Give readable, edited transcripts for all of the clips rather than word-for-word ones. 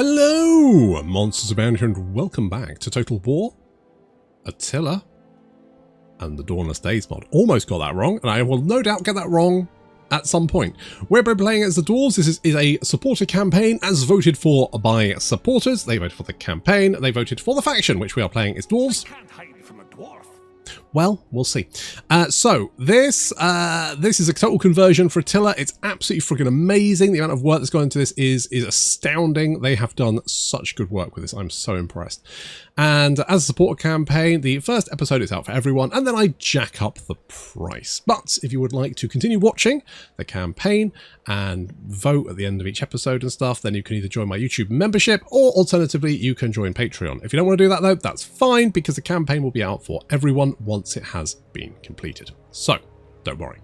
Hello, Monsters Abound here, and welcome back to Total War, Attila, and the Dawnless Days Mod. Almost got that wrong, and I will no doubt get that wrong at some point. We're playing as the Dwarves. This is a supporter campaign as voted for by supporters. They voted for the campaign, they voted for the faction, which we are playing as Dwarves. Well, we'll see. So this is a total conversion for Attila. It's absolutely freaking amazing. The amount of work that's gone into this is astounding. They have done such good work with this. I'm so impressed. And as a supporter campaign, the first episode is out for everyone, and then I jack up the price. But if you would like to continue watching the campaign and vote at the end of each episode and stuff, then you can either join my YouTube membership, or alternatively, you can join Patreon. If you don't want to do that though, that's fine, because the campaign will be out for everyone once it has been completed. So, don't worry.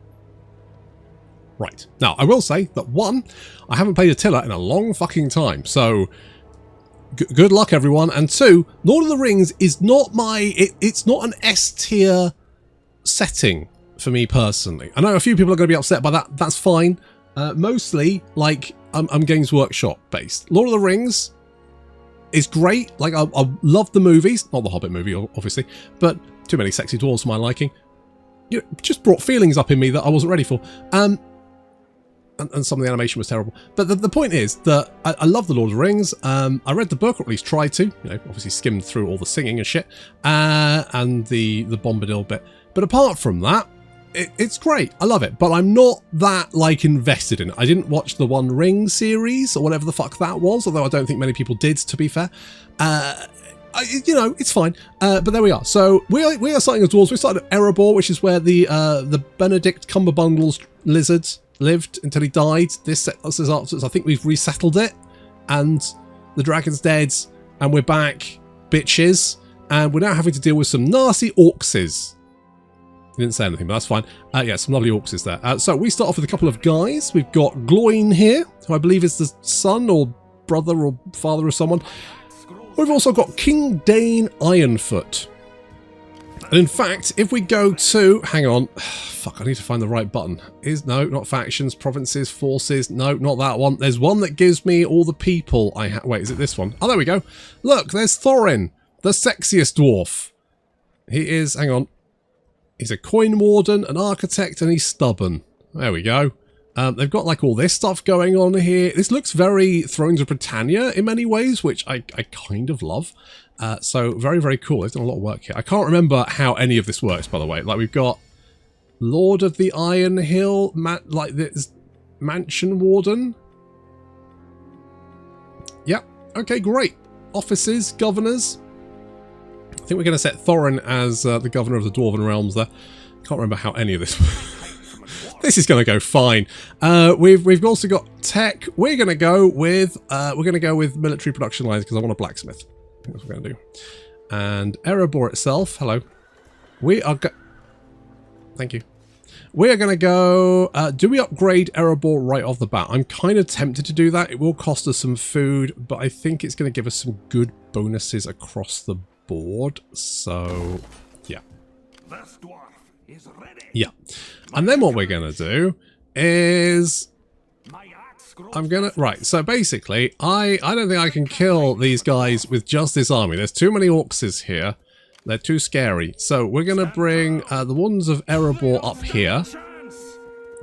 Right. Now, I will say that one, I haven't played Attila in a long fucking time, so good luck everyone. And two, Lord of the Rings is not it's not an S tier setting for me personally. I know a few people are going to be upset by that. That's fine. Mostly, like, I'm Games Workshop based. Lord of the Rings is great. Like, I love the movies, not the Hobbit movie, obviously, but too many sexy dwarves for my liking. You know, just brought feelings up in me that I wasn't ready for. And some of the animation was terrible. But the point is that I love the Lord of the Rings. I read the book, or at least tried to. You know, obviously skimmed through all the singing and shit, and the Bombadil bit. But apart from that, it's great. I love it. But I'm not that, like, invested in it. I didn't watch the One Ring series, or whatever the fuck that was, although I don't think many people did, to be fair. You know, it's fine. But there we are. So we are starting as dwarves. We started at Erebor, which is where the Benedict Cumberbundle's lizard lived until he died. This set us up, so I think we've resettled it, and the dragon's dead, and we're back, bitches, and we're now having to deal with some nasty orcs. He didn't say anything, but that's fine. Yeah, some lovely orcs there. So we start off with a couple of guys. We've got Gloin here, who I believe is the son or brother or father of someone. We've also got King Dane Ironfoot. And in fact, if we go to, hang on, fuck, I need to find the right button. No, not factions, provinces, forces. No, not that one. There's one that gives me all the people I have. Wait, is it this one? Oh, there we go. Look, there's Thorin, the sexiest dwarf. He is, hang on. He's a coin warden, an architect, and he's stubborn. There we go. They've got like all this stuff going on here. This looks very Thrones of Britannia in many ways, which I kind of love. So very, very cool. They've done a lot of work here. I can't remember how any of this works, by the way. Like, we've got Lord of the Iron Hill, like this Mansion Warden. Yep. Okay, great. Offices, governors. I think we're going to set Thorin as the governor of the Dwarven Realms there. Can't remember how any of this works. This is going to go fine. We've also got tech. We're going to go with military production lines, because I want a blacksmith. I think that's what we're going to do. And Erebor itself, hello. We are thank you. We are going to go, do we upgrade Erebor right off the bat? I'm kind of tempted to do that. It will cost us some food, but I think it's going to give us some good bonuses across the board. So, yeah. Yeah. And then what we're going to do is right, so basically, I don't think I can kill these guys with just this army. There's too many orcs here. They're too scary. So we're going to bring the Wardens of Erebor up here.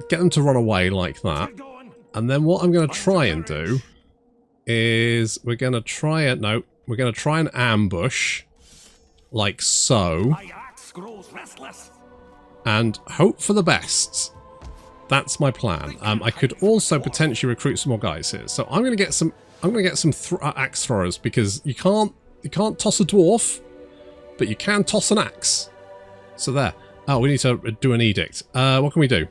Get them to run away like that. And then what I'm going to try and do is we're going to try and ambush like so. And hope for the best. That's my plan. I could also potentially recruit some more guys here. So I'm going to get some. Axe throwers, because you can't toss a dwarf, but you can toss an axe. So there. Oh, we need to do an edict. What can we do?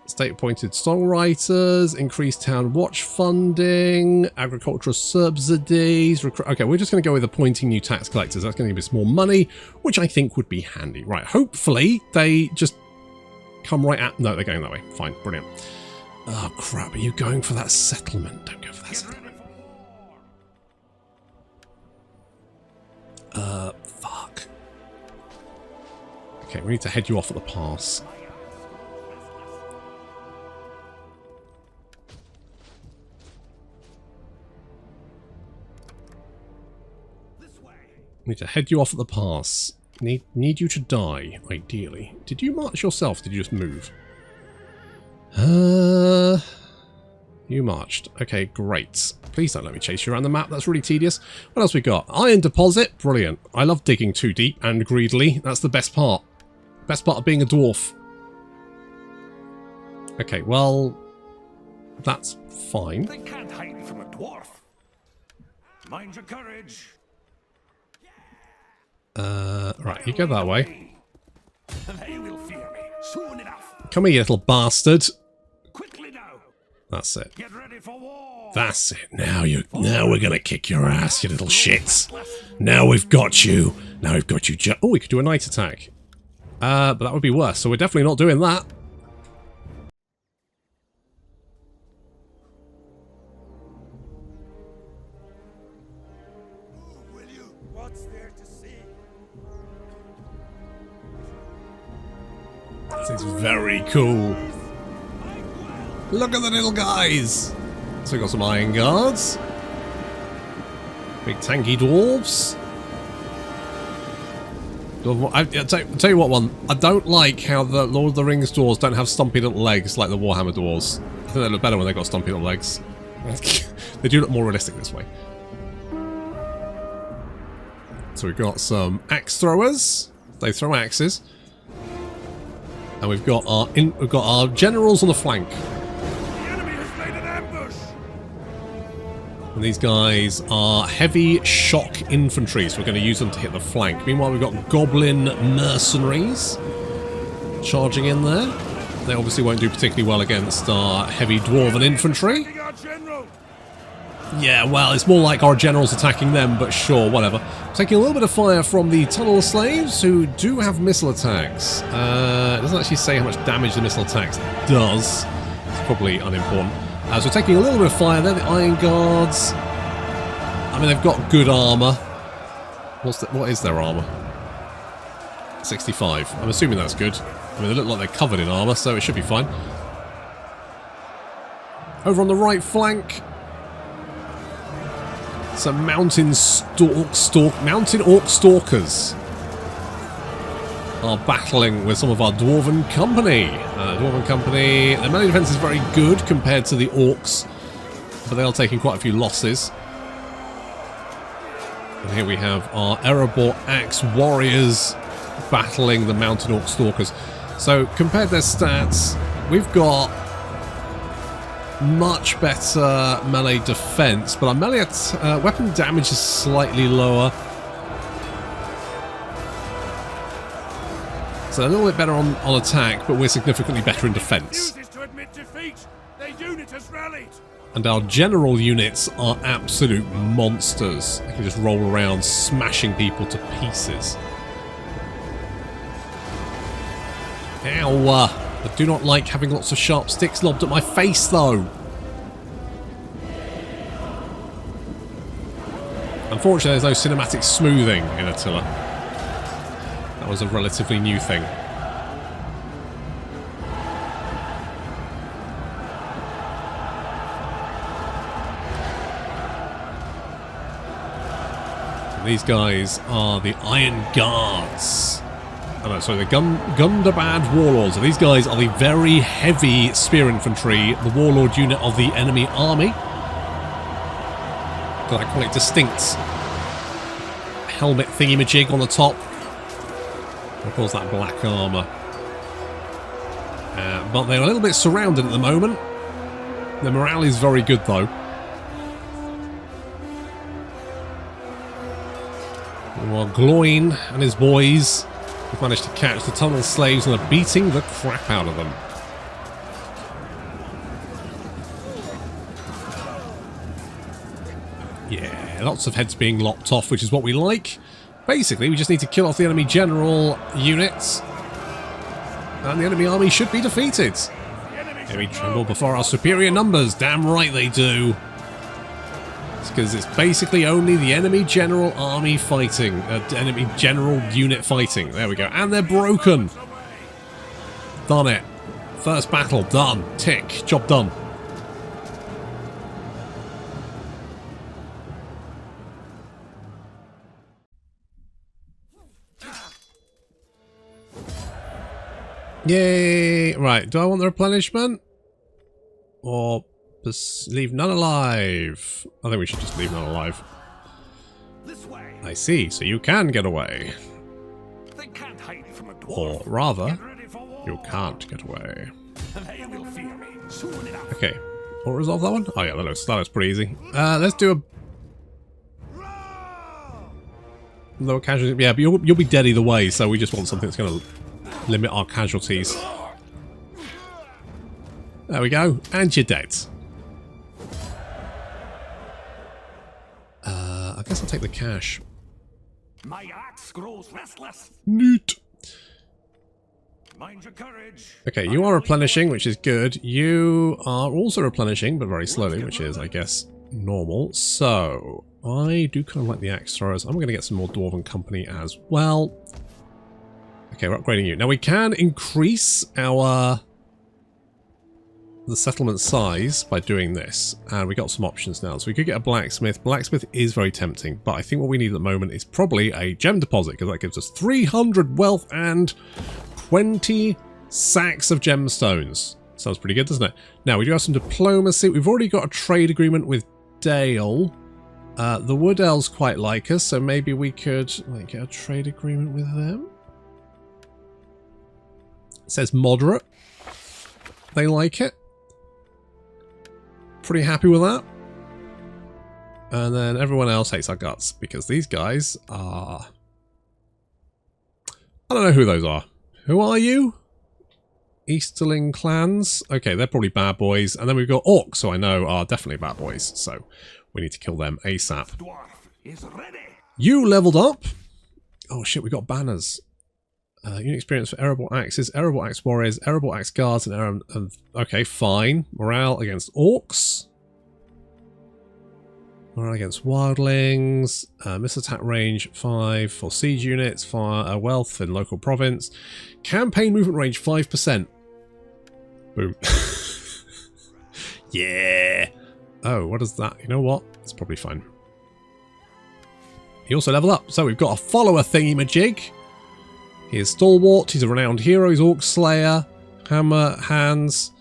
State-appointed songwriters, increased town watch funding, agricultural subsidies. Okay, we're just going to go with appointing new tax collectors. That's going to give us more money, which I think would be handy. Right, hopefully they just come right at... No, they're going that way. Fine, brilliant. Oh, crap, are you going for that settlement? Don't go for that settlement. Fuck. Okay, we need to head you off at the pass. Need to head you off at the pass. Need you to die, ideally. Did you march yourself? Did you just move? You marched. Okay, great. Please don't let me chase you around the map. That's really tedious. What else we got? Iron deposit. Brilliant. I love digging too deep and greedily. That's the best part. Best part of being a dwarf. Okay, well, that's fine. They can't hide from a dwarf. Mind your courage. Right, you go that way. They will fear me soon enough. Come here, you little bastard. Quickly now. That's it. Get ready for war. That's it. Now we're gonna kick your ass, you little shits. Now we've got you. Now we've got you. Oh, we could do a night attack. But that would be worse. So we're definitely not doing that. This is very cool. Look at the little guys. So we've got some iron guards. Big tanky dwarves. I'll tell you what one. I don't like how the Lord of the Rings dwarves don't have stumpy little legs like the Warhammer dwarves. I think they look better when they've got stumpy little legs. They do look more realistic this way. So we've got some axe throwers. They throw axes. And we've got our generals on the flank. The enemy has laid an ambush. And these guys are heavy shock infantry, so we're going to use them to hit the flank. Meanwhile, we've got goblin mercenaries charging in there. They obviously won't do particularly well against our heavy dwarven infantry. Yeah, well, it's more like our generals attacking them, but sure, whatever. Taking a little bit of fire from the tunnel slaves, who do have missile attacks. It doesn't actually say how much damage the missile attacks does. It's probably unimportant. So we're taking a little bit of fire there. The iron guards. I mean, they've got good armor. What is their armor? 65. I'm assuming that's good. I mean, they look like they're covered in armor, so it should be fine. Over on the right flank. Some mountain orc stalkers are battling with some of our dwarven company. Their melee defense is very good compared to the orcs, but they are taking quite a few losses. And here we have our Erebor axe warriors battling the mountain orc stalkers. So compared their stats, we've got much better melee defense, but our melee weapon damage is slightly lower. So a little bit better on attack, but we're significantly better in defense. And our general units are absolute monsters. They can just roll around smashing people to pieces. Ow! I do not like having lots of sharp sticks lobbed at my face, though. Unfortunately, there's no cinematic smoothing in Attila. That was a relatively new thing. And these guys are the Iron Guards. Oh, no, sorry, the Gundabad Warlords. So these guys are the very heavy spear infantry, the warlord unit of the enemy army. Got that quite distinct helmet thingy-majig on the top. Of course, that black armour. But they're a little bit surrounded at the moment. The morale is very good, though. Well, Gloin and his boys have managed to catch the tunnel slaves and are beating the crap out of them. Yeah, lots of heads being lopped off, which is what we like. Basically, we just need to kill off the enemy general units, and the enemy army should be defeated. Enemy tremble before our superior numbers. Damn right they do. It's because it's basically only the enemy general army fighting, enemy general unit fighting. There we go. And they're broken. Done it. First battle done. Tick. Job done. Yay! Right, do I want the replenishment? Or just leave none alive? I think we should just leave none alive. This way. I see, so you can get away. They can't hide from a dwarf. Or rather, Get ready for war. you can't get away. They will fear me soon enough. Okay, we'll resolve that one? Oh yeah, that looks pretty easy. Let's do a lower casualty. Yeah, but you'll be dead either way, so we just want something that's going to limit our casualties. There we go, and you're dead. I guess I'll take the cash. My axe grows restless. Neat. Mind your courage. Okay, you are replenishing, which is good. You are also replenishing, but very slowly, which is, I guess, normal. So, I do kind of like the axe throwers. I'm going to get some more Dwarven Company as well. Okay, we're upgrading you. Now, we can increase the settlement size by doing this, and we got some options now. So we could get a blacksmith. Blacksmith is very tempting, but I think what we need at the moment is probably a gem deposit, because that gives us 300 wealth and 20 sacks of gemstones. Sounds pretty good, doesn't it? Now, we do have some diplomacy. We've already got a trade agreement with Dale. The Wood Elves quite like us, so maybe we could get a trade agreement with them. It says moderate. They like it. Pretty happy with that. And then everyone else hates our guts, because these guys are... I don't know who those are. Who are you? Easterling clans? Okay, they're probably bad boys. And then we've got orcs, who I know are definitely bad boys. So we need to kill them ASAP. Dwarf is ready. You leveled up. Oh shit, we got banners. Unit experience for Erebor axes, Erebor axe warriors, Erebor axe guards, and okay, fine. Morale against orcs. Morale against wildlings. Missile attack range 5 for siege units. Fire wealth in local province. Campaign movement range 5%. Boom. Yeah. Oh, what is that? You know what? It's probably fine. He also leveled up. So we've got a follower thingy-majig. He is stalwart, he's a renowned hero, he's Orc Slayer, hammer, hands,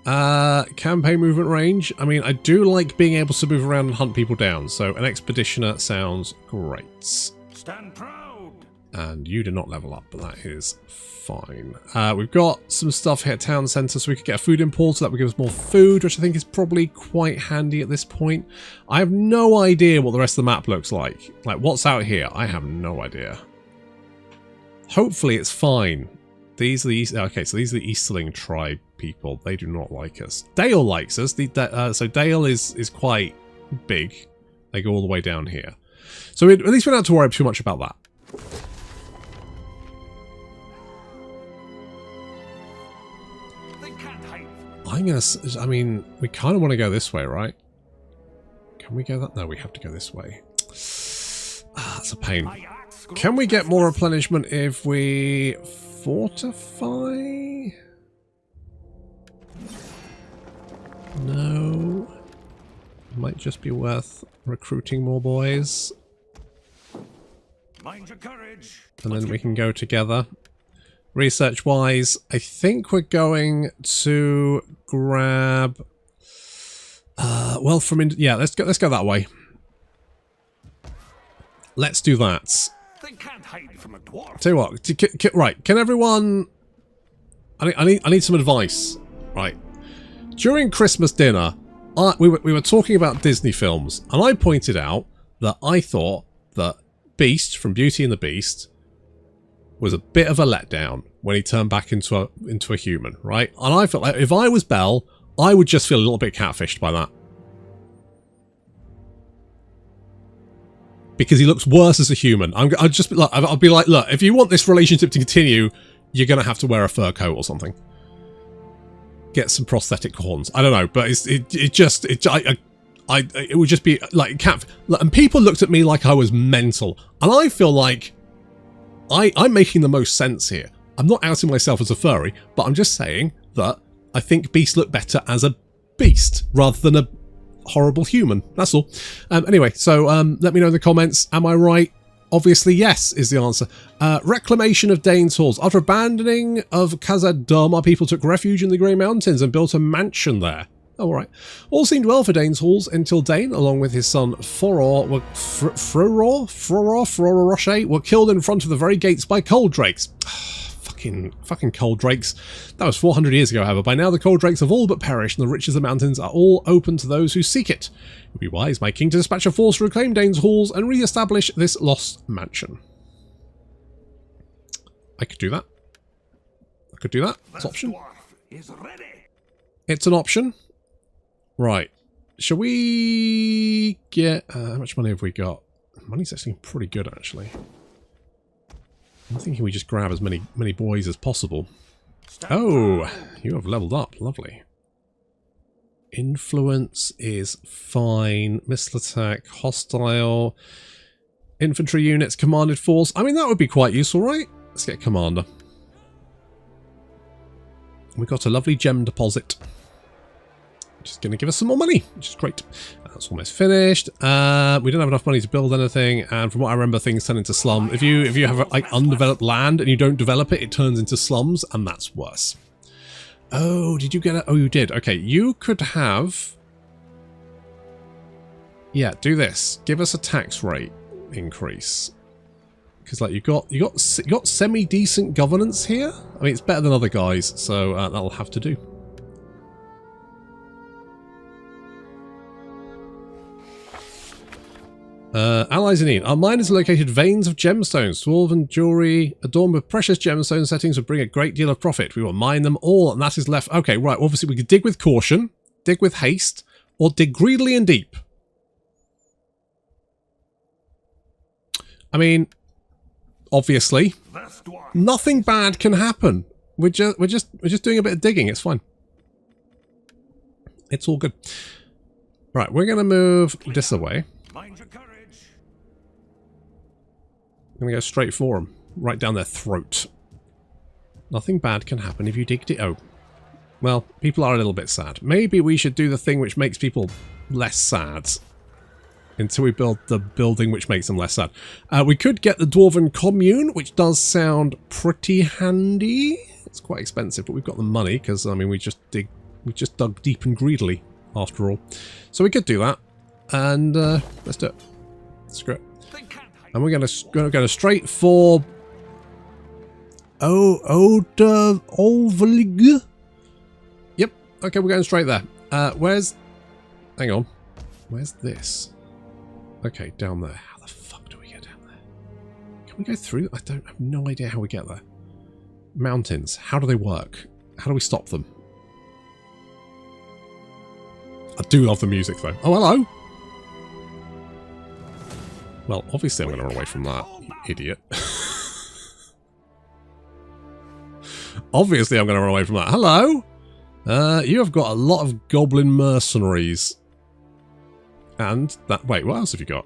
campaign movement range. I mean, I do like being able to move around and hunt people down, so an expeditioner sounds great. Stand proud. And you did not level up, but that is fine. We've got some stuff here at Town Centre, so we could get a food importer that would give us more food, which I think is probably quite handy at this point. I have no idea what the rest of the map looks like. Like, what's out here? I have no idea. Hopefully it's fine. These are the okay, so these are the Easterling tribe people. They do not like us. Dale likes us. So Dale is quite big. They go all the way down here. So at least we don't have to worry too much about that. They can't hide. I mean, we kind of want to go this way, right? Can we go that? No, we have to go this way. Ah, that's a pain. Can we get more replenishment if we fortify? No. Might just be worth recruiting more boys. Mind your courage. And then we can go together. Research-wise, I think we're going to grab... well, from... yeah, let's go that way. Let's do that. They can't hide from a dwarf. Tell you what, right, can everyone... I need some advice, right? During Christmas dinner, we were talking about Disney films, and I pointed out that I thought that Beast from Beauty and the Beast was a bit of a letdown when he turned back into a human, right? And I felt like if I was Belle, I would just feel a little bit catfished by that. Because he looks worse as a human. I'd just be like, I'll be like, look, if you want this relationship to continue, you're gonna have to wear a fur coat or something. Get some prosthetic horns. I don't know, but it would just be like cat. And people looked at me like I was mental, and I feel like I'm making the most sense here. I'm not outing myself as a furry, but I'm just saying that I think Beast looked better as a beast rather than a horrible human. That's all. Anyway, so let me know in the comments. Am I right? Obviously, yes, is the answer. Reclamation of Dane's halls. After abandoning of Khazad-dûm, our people took refuge in the Grey Mountains and built a mansion there. Oh, all right. All seemed well for Dane's halls until Dane, along with his son Foror, Rocher, were killed in front of the very gates by cold drakes. Fucking cold drakes. That was 400 years ago, however. By now the cold drakes have all but perished, and the riches of the mountains are all open to those who seek it. It would be wise, my king, to dispatch a force to reclaim Dane's halls and re-establish this lost mansion. I could do that. I could do that. It's an option. It's an option. Right. Shall we get... how much money have we got? Money's actually pretty good, actually. I'm thinking we just grab as many boys as possible. Oh, you have leveled up. Lovely. Influence is fine. Missile attack, hostile. Infantry units, commanded force. I mean, that would be quite useful, right? Let's get commander. We got a lovely gem deposit. Which is going to give us some more money, which is great. That's almost finished. We don't have enough money to build anything, and from what I remember, things turn into slums. If you have like undeveloped land and you don't develop it, it turns into slums, and that's worse. Oh, did you get it? Oh, you did. Okay, you could have. Yeah, do this. Give us a tax rate increase, because like you got semi decent governance here. I mean, it's better than other guys, so that'll have to do. Allies in need. Our miners located veins of gemstones. Dwarven jewelry adorned with precious gemstone settings would bring a great deal of profit. We will mine them all, and that is left. Okay, right. Obviously, we could dig with caution, dig with haste, or dig greedily and deep. I mean, obviously, nothing bad can happen. We're just doing a bit of digging. It's fine. It's all good. Right, we're gonna move this away. I'm going to go straight for them. Right down their throat. Nothing bad can happen if you dig it. Oh. Well, people are a little bit sad. Maybe we should do the thing which makes people less sad. Until we build the building which makes them less sad. We could get the Dwarven Commune, which does sound pretty handy. It's quite expensive, but we've got the money, because, I mean, we just dug deep and greedily, after all. So we could do that. And, let's do it. Screw it. And we're going to go straight for Overlig. Yep. Okay, we're going straight there. Where's... Hang on. Where's this? Okay, down there. How the fuck do we get down there? Can we go through? I have no idea how we get there. Mountains. How do they work? How do we stop them? I do love the music, though. Oh, hello! Well, obviously I'm going to run away from that, you idiot. Obviously I'm going to run away from that. Hello! You have got a lot of goblin mercenaries. And that... Wait, what else have you got?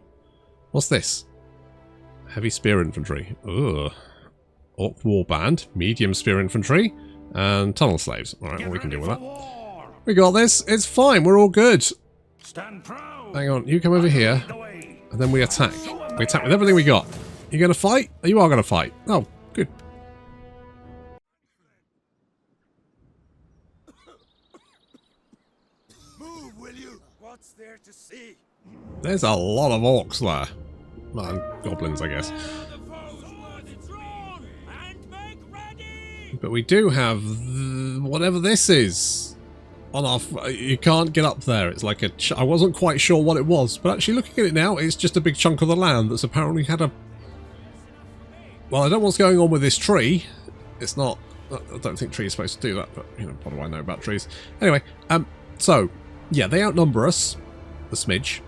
What's this? Heavy spear infantry. Ugh. Orc warband. Medium spear infantry. And tunnel slaves. Alright, well, we can deal with that. We got this. It's fine. We're all good. Hang on. You come over here. And then we attack. We attack with everything we got. You going to fight? You are going to fight. Oh, good. Move, will you? What's there to see? There's a lot of orcs there. Well, and goblins, I guess. But we do have whatever this is. On our, you can't get up there. It's like a... I wasn't quite sure what it was, but actually looking at it now, it's just a big chunk of the land that's apparently had a... Well, I don't know what's going on with this tree. It's not... I don't think trees are supposed to do that, but, you know, what do I know about trees? Anyway, so, yeah, they outnumber us. A smidge.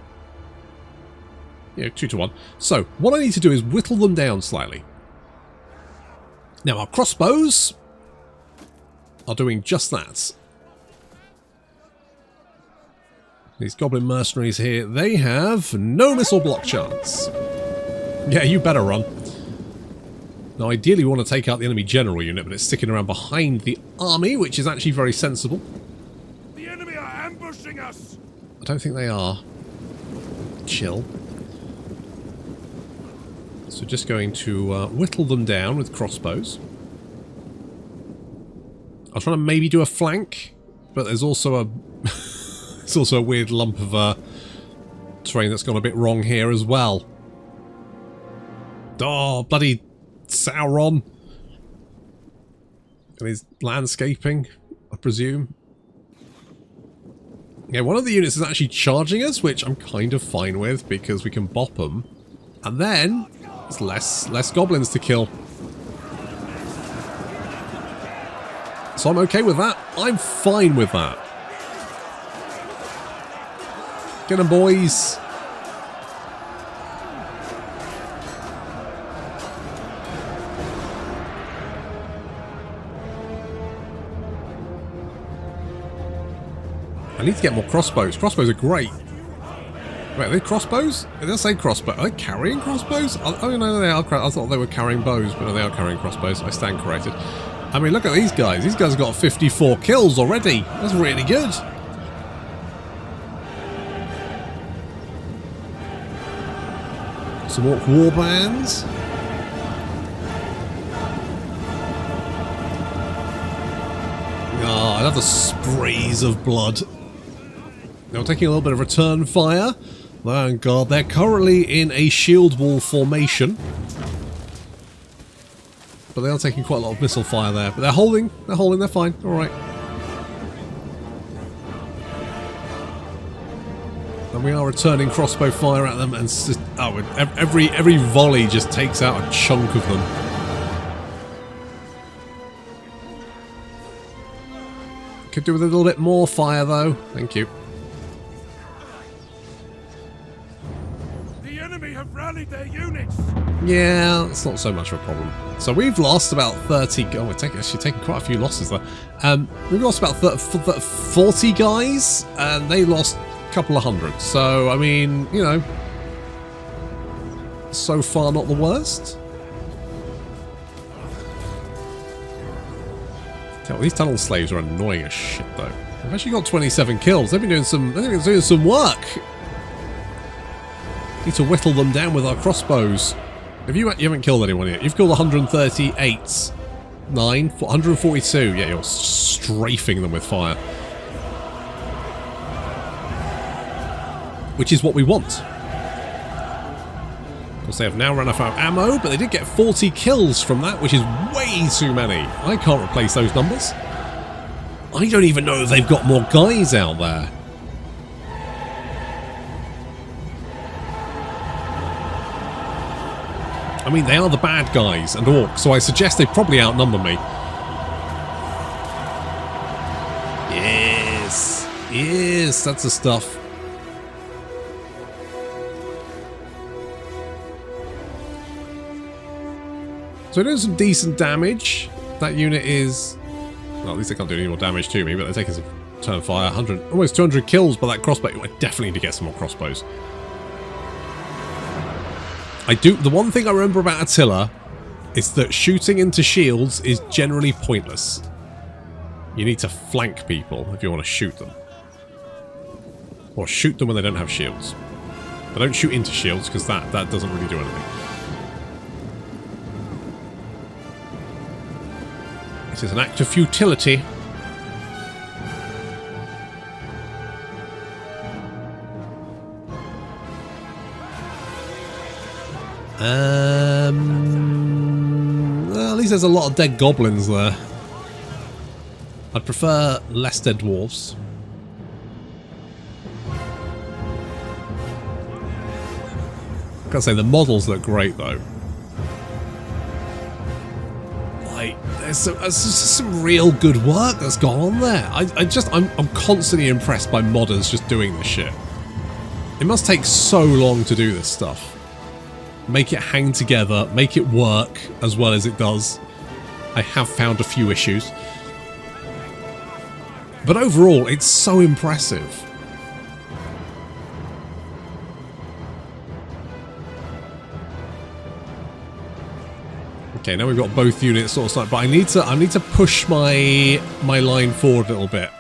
You know, 2 to 1. So, what I need to do is whittle them down slightly. Now, our crossbows are doing just that. These goblin mercenaries here, they have no missile block chance. Yeah, you better run. Now, ideally, we want to take out the enemy general unit, but it's sticking around behind the army, which is actually very sensible. The enemy are ambushing us. I don't think they are. Chill. So just going to whittle them down with crossbows. I was trying to maybe do a flank, but there's also a there's also a weird lump of terrain that's gone a bit wrong here as well. Oh, bloody Sauron and his landscaping, I presume. Yeah, one of the units is actually charging us, which I'm kind of fine with because we can bop them, and then there's less goblins to kill. So I'm okay with that. I'm fine with that. Get them, boys. I need to get more crossbows. Crossbows are great. Wait, are they crossbows? It does say crossbow. Are they carrying crossbows? Oh no, they are. I thought they were carrying bows, but no, they are carrying crossbows. I stand corrected. I mean, look at these guys. These guys have got 54 kills already. That's really good. Some orc warbands. Oh, I love the sprays of blood. Now we're taking a little bit of return fire. Oh god, they're currently in a shield wall formation. But they are taking quite a lot of missile fire there. But they're holding, they're fine, alright. And we are returning crossbow fire at them, and just, oh, every volley just takes out a chunk of them. Could do with a little bit more fire though, thank you. The enemy have rallied their units. Yeah, it's not so much of a problem. So we've lost about 30... Oh, we're actually taking quite a few losses there. We've lost about 40 guys, and they lost a couple of hundred. So, I mean, you know, so far not the worst. Well, these tunnel slaves are annoying as shit, though. They've actually got 27 kills. They've been doing some... I think they're doing some work. Need to whittle them down with our crossbows. If you haven't killed anyone yet, you've killed 138. 142. Yeah, you're strafing them with fire. Which is what we want. Of course, they have now run out of ammo, but they did get 40 kills from that, which is way too many. I can't replace those numbers. I don't even know if they've got more guys out there. I mean, they are the bad guys and orcs, so I suggest they probably outnumber me. Yes. Yes, that's the stuff. So it does some decent damage. That unit is... Well, at least they can't do any more damage to me, but they're taking some turn fire. Almost 200 kills by that crossbow. I definitely need to get some more crossbows. The one thing I remember about Attila is that shooting into shields is generally pointless. You need to flank people if you want to shoot them. Or shoot them when they don't have shields. But don't shoot into shields, because that doesn't really do anything. It is an act of futility. Well, at least there's a lot of dead goblins there. I'd prefer less dead dwarves. I gotta say, the models look great though. Like, there's just some real good work that's gone on there. I'm constantly impressed by modders just doing this shit. It must take so long to do this stuff. Make it hang together, make it work as well as it does. I have found a few issues. But overall, it's so impressive. Okay, now we've got both units sort of started, but I need to push my line forward a little bit.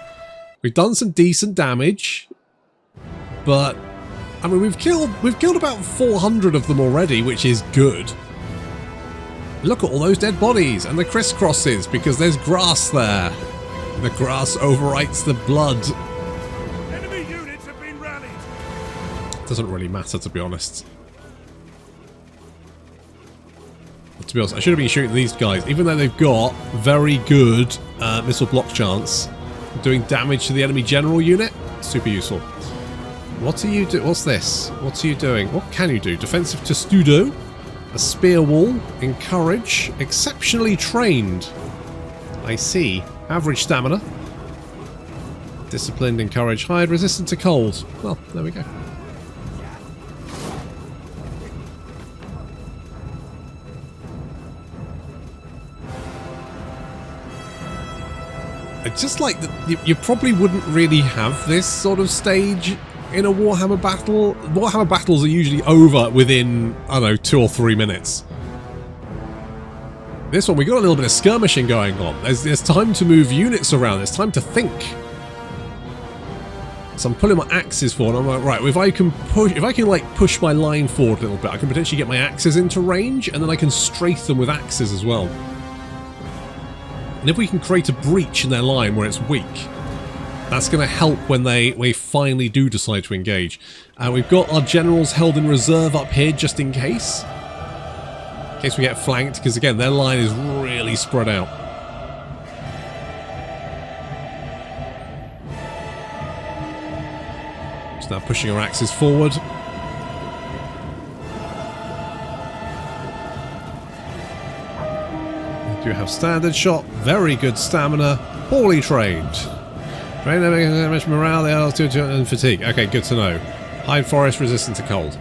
We've done some decent damage, but I mean, we've killed about 400 of them already, which is good. Look at all those dead bodies and the crisscrosses because there's grass there. The grass overwrites the blood. Enemy units have been rallied. Doesn't really matter, to be honest. To be honest, I should have been shooting these guys, even though they've got very good missile block chance. Doing damage to the enemy general unit, super useful. What are you do? What's this? What are you doing? What can you do? Defensive testudo, a spear wall, encourage, exceptionally trained. I see. Average stamina. Disciplined, encourage, hide, resistant to cold. Well, there we go. I just like that you probably wouldn't really have this sort of stage in a Warhammer battle. Warhammer battles are usually over within, I don't know, 2 or 3 minutes. This one, we got a little bit of skirmishing going on. There's time to move units around. There's time to think. So I'm pulling my axes forward. I'm like, right, if I can push my line forward a little bit, I can potentially get my axes into range, and then I can strafe them with axes as well. And if we can create a breach in their line where it's weak, that's going to help when they finally do decide to engage. We've got our generals held in reserve up here just in case. In case we get flanked, because again, their line is really spread out. Just now pushing our axes forward. We do have standard shot, very good stamina, poorly trained. Trained damage, morale, they are and fatigue. Okay, good to know. Hide forest, resistant to cold.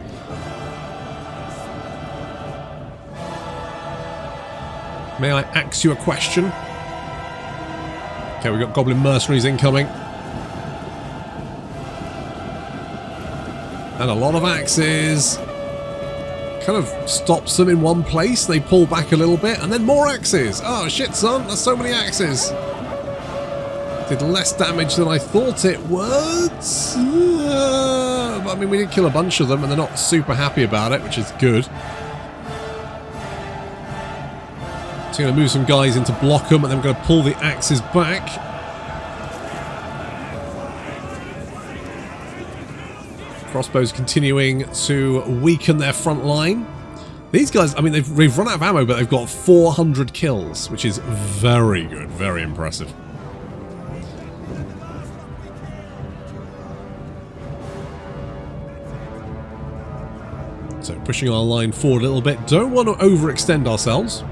May I ask you a question? Okay, we've got goblin mercenaries incoming. And a lot of axes. Kind of stops them in one place. They pull back a little bit, and then more axes. Oh shit, son, that's so many axes. Did less damage than I thought it would. But I mean, we did kill a bunch of them, and they're not super happy about it, which is good. So I'm going to move some guys in to block them, and then I'm going to pull the axes back. Crossbows continuing to weaken their front line. These guys, I mean, they've run out of ammo, but they've got 400 kills, which is very good, very impressive. So pushing our line forward a little bit. Don't want to overextend ourselves.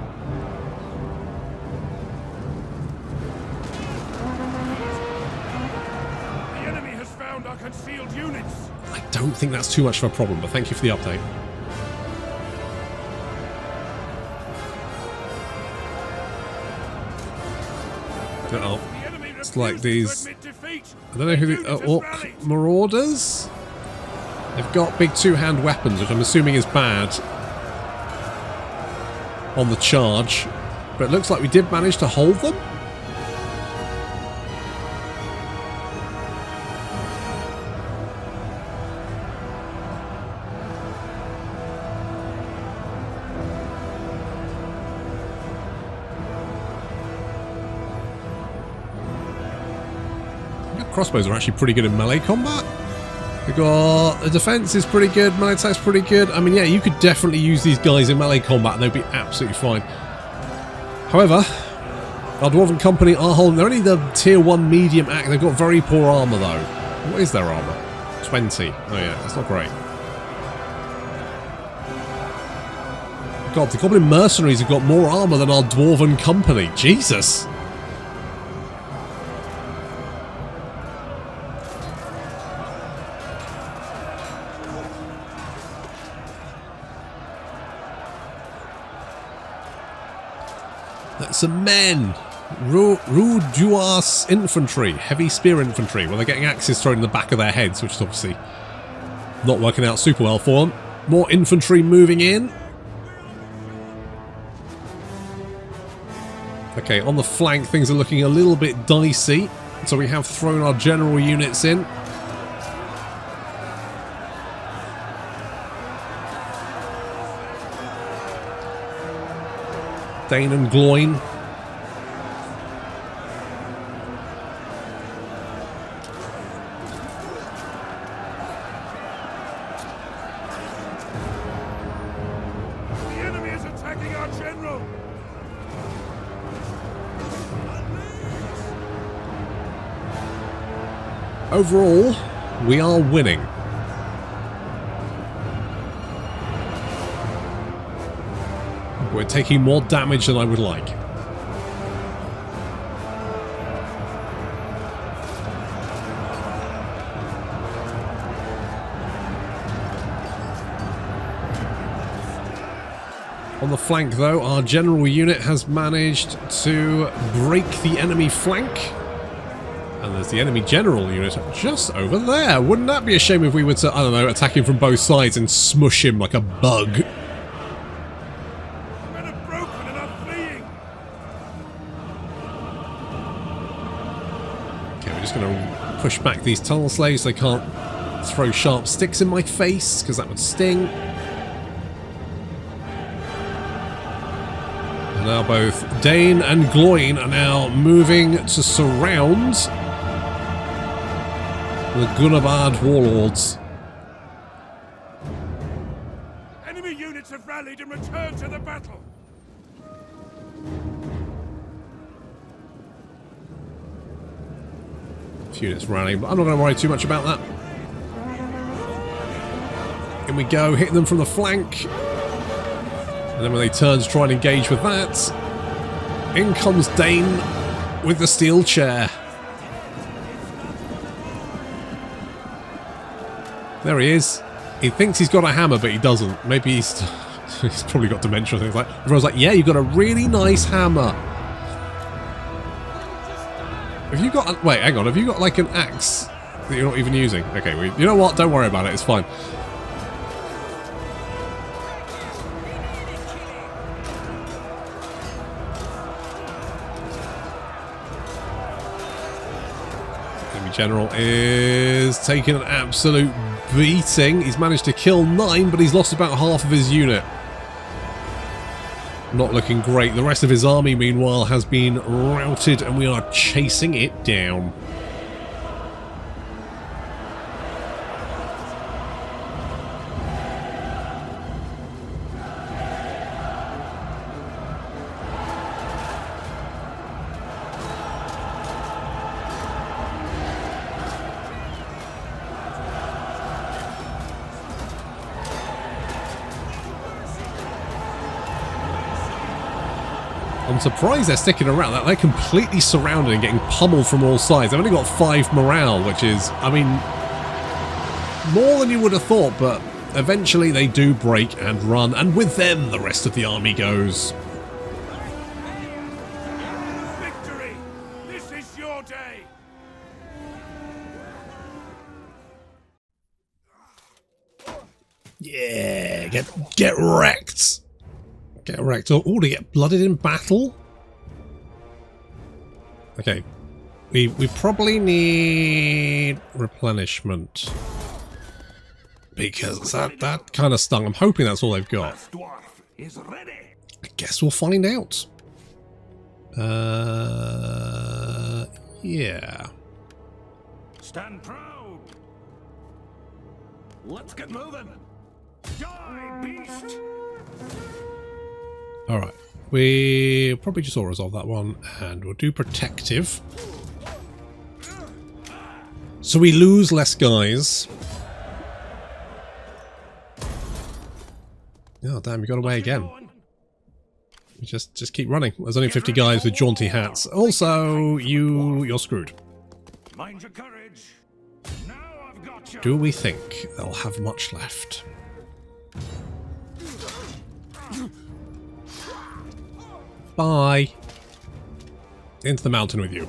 I don't think that's too much of a problem, but thank you for the update. Uh-oh. It's like these... I don't know who the... orc marauders? They've got big two-hand weapons, which I'm assuming is bad on the charge. But it looks like we did manage to hold them. Crossbows are actually pretty good in melee combat. We've got the defense is pretty good, melee attack's pretty good. I mean, yeah, you could definitely use these guys in melee combat and they'd be absolutely fine. However, our Dwarven Company are holding. They're only the tier 1 medium act. They've got very poor armor though. What is their armor? 20. Oh yeah, that's not great. God, the Goblin Mercenaries have got more armor than our Dwarven Company. Jesus. That's some men. Ruduas infantry, heavy spear infantry. Well, they're getting axes thrown in the back of their heads, which is obviously not working out super well for them. More infantry moving in. Okay, on the flank, things are looking a little bit dicey. So we have thrown our general units in. Dane and Gloin. The enemy is attacking our general. Overall, we are winning. We're taking more damage than I would like. On the flank, though, our general unit has managed to break the enemy flank. And there's the enemy general unit just over there. Wouldn't that be a shame if we were to, I don't know, attack him from both sides and smush him like a bug? Men are broken and are fleeing. Okay, we're just going to push back these tunnel slaves. They can't throw sharp sticks in my face, because that would sting. And now both Dane and Gloin are now moving to surround the Gunnabard warlords. Enemy units have rallied and returned to the battle. Units rallying, but I'm not going to worry too much about that. In we go, hitting them from the flank. And then when they turn to try and engage with that, in comes Dane with the steel chair. There he is. He thinks he's got a hammer, but he doesn't. Maybe he's probably got dementia or things like that. Everyone's like, yeah, you've got a really nice hammer. Have you got... Wait, hang on. Have you got, like, an axe that you're not even using? Okay, well, you know what? Don't worry about it. It's fine. Enemy general is taking an absolute beating. He's managed to kill 9, but he's lost about half of his unit. Not looking great. The rest of his army, meanwhile, has been routed, and we are chasing it down. I'm surprised they're sticking around. They're completely surrounded and getting pummeled from all sides. They've only got 5 morale, which is, I mean, more than you would have thought, but eventually they do break and run, and with them the rest of the army goes. Victory! This is your day! Yeah, get wrecked. Get wrecked. Oh, to get blooded in battle? Okay. We probably need replenishment. Because that kind of stung. I'm hoping that's all they've got. This dwarf is ready. I guess we'll find out. Yeah. Stand proud. Let's get moving. Die, beast! Alright. We probably just all resolve that one, and we'll do protective. So we lose less guys. Oh damn, you got away again. You just keep running. There's only 50 guys with jaunty hats. Also, you're screwed. Mind your courage. Now I've got you. Do we think they'll have much left? Bye. Into the mountain with you.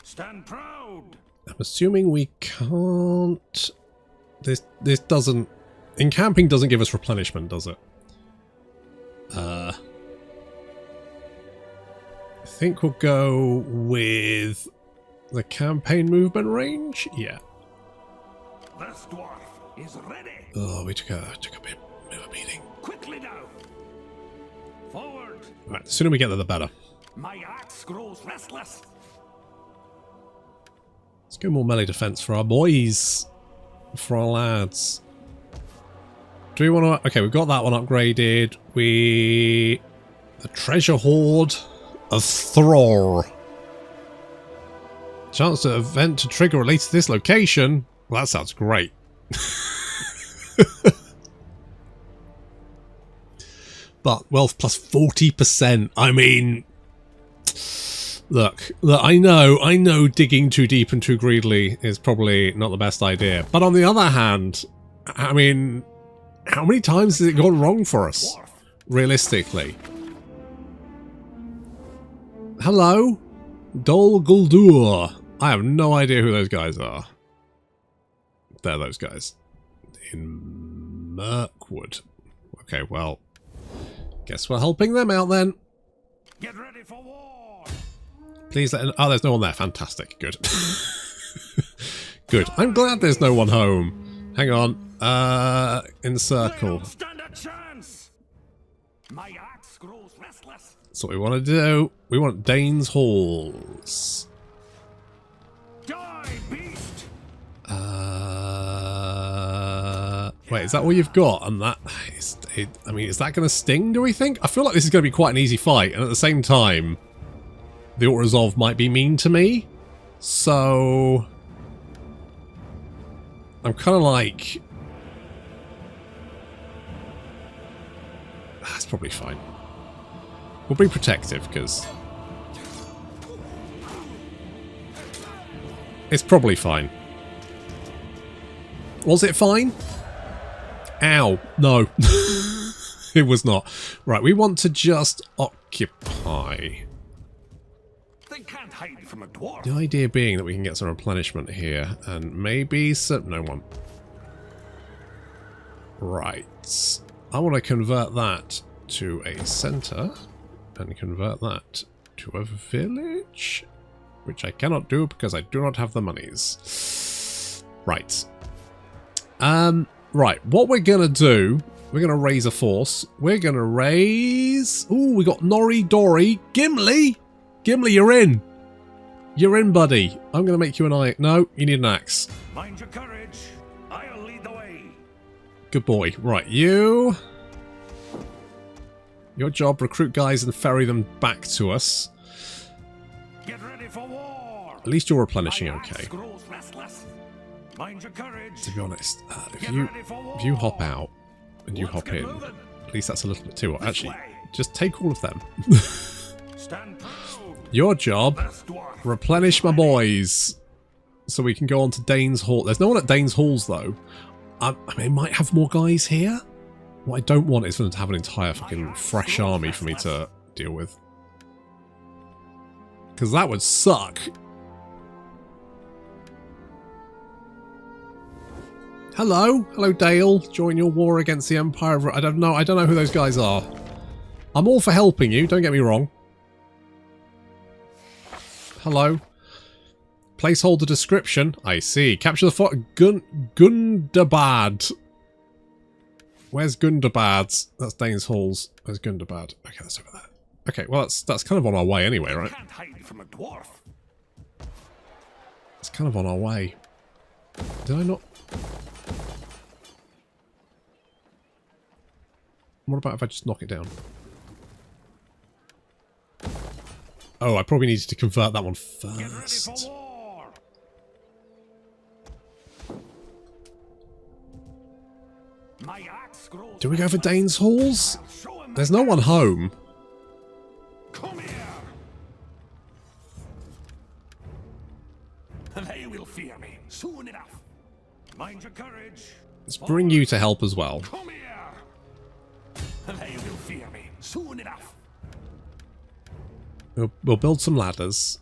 Stand proud. I'm assuming we can't... This doesn't... Encamping doesn't give us replenishment, does it? I think we'll go with the campaign movement range. Yeah. This dwarf is ready. Oh, we took a Move a meeting. Quickly now. Forward. Right, the sooner we get there, the better. My axe grows restless. Let's go more melee defense for our boys. For our lads. Do we want to... Okay, we've got that one upgraded. The treasure hoard of Thror. Chance to event to trigger related to this location. Well, that sounds great. But wealth plus 40%. I mean... Look, I know digging too deep and too greedily is probably not the best idea. But on the other hand, I mean, how many times has it gone wrong for us? Realistically. Hello? Dol Guldur. I have no idea who those guys are. They're those guys. In Mirkwood. Okay, well, guess we're helping them out then. Get ready for war. Please let... Oh, there's no one there. Fantastic. Good. Good. I'm glad there's no one home. Hang on. Encircle. Stand a chance. My axe grows restless. That's what we want to do. We want Dane's Halls. Die, beast. Wait, is that all you've got? And that is... I mean, is that going to sting, do we think? I feel like this is going to be quite an easy fight. And at the same time... The Orc Resolve might be mean to me, so I'm kind of like, that's probably fine. We'll be protective because it's probably fine. Was it fine? Ow, no, it was not. Right, we want to just occupy. They can't hide from a dwarf. The idea being that we can get some replenishment here, and maybe some... No one. Right. I want to convert that to a centre, and convert that to a village, which I cannot do because I do not have the monies. Right. Right, what we're going to do, we're going to raise a force. We're going to raise... Ooh, we got Nori, Dory, Gimli! Gimli, you're in. You're in, buddy. I'm going to make you an eye. No, you need an axe. Mind your courage. I'll lead the way. Good boy. Right, you. Your job, recruit guys and ferry them back to us. Get ready for war. At least you're replenishing okay. Mind your courage. To be honest, if you hop out and you hop in, at least that's a little bit too... Actually, just take all of them. Stand proud. Your job, replenish my boys, so we can go on to Dane's Hall. There's no one at Dane's Halls, though. I mean, it might have more guys here. What I don't want is for them to have an entire fucking fresh army for me to deal with. Because that would suck. Hello? Hello, Dale. Join your war against the Empire of... I don't know who those guys are. I'm all for helping you, don't get me wrong. Hello. Placeholder description. I see. Capture the fort. Gundabad. Where's Gundabad? That's Dane's Halls. Where's Gundabad? Okay, that's over there. Okay, well that's kind of on our way anyway, right? Can't hide from a dwarf. It's kind of on our way. Did I not? What about if I just knock it down? Oh, I probably needed to convert that one first. Get ready for war. My axe grows. Do we go for Dane's Halls? There's no one home. Come here. They will fear me soon enough. Mind your courage. Let's bring you to help as well. Come here. They will fear me soon enough. We'll build some ladders.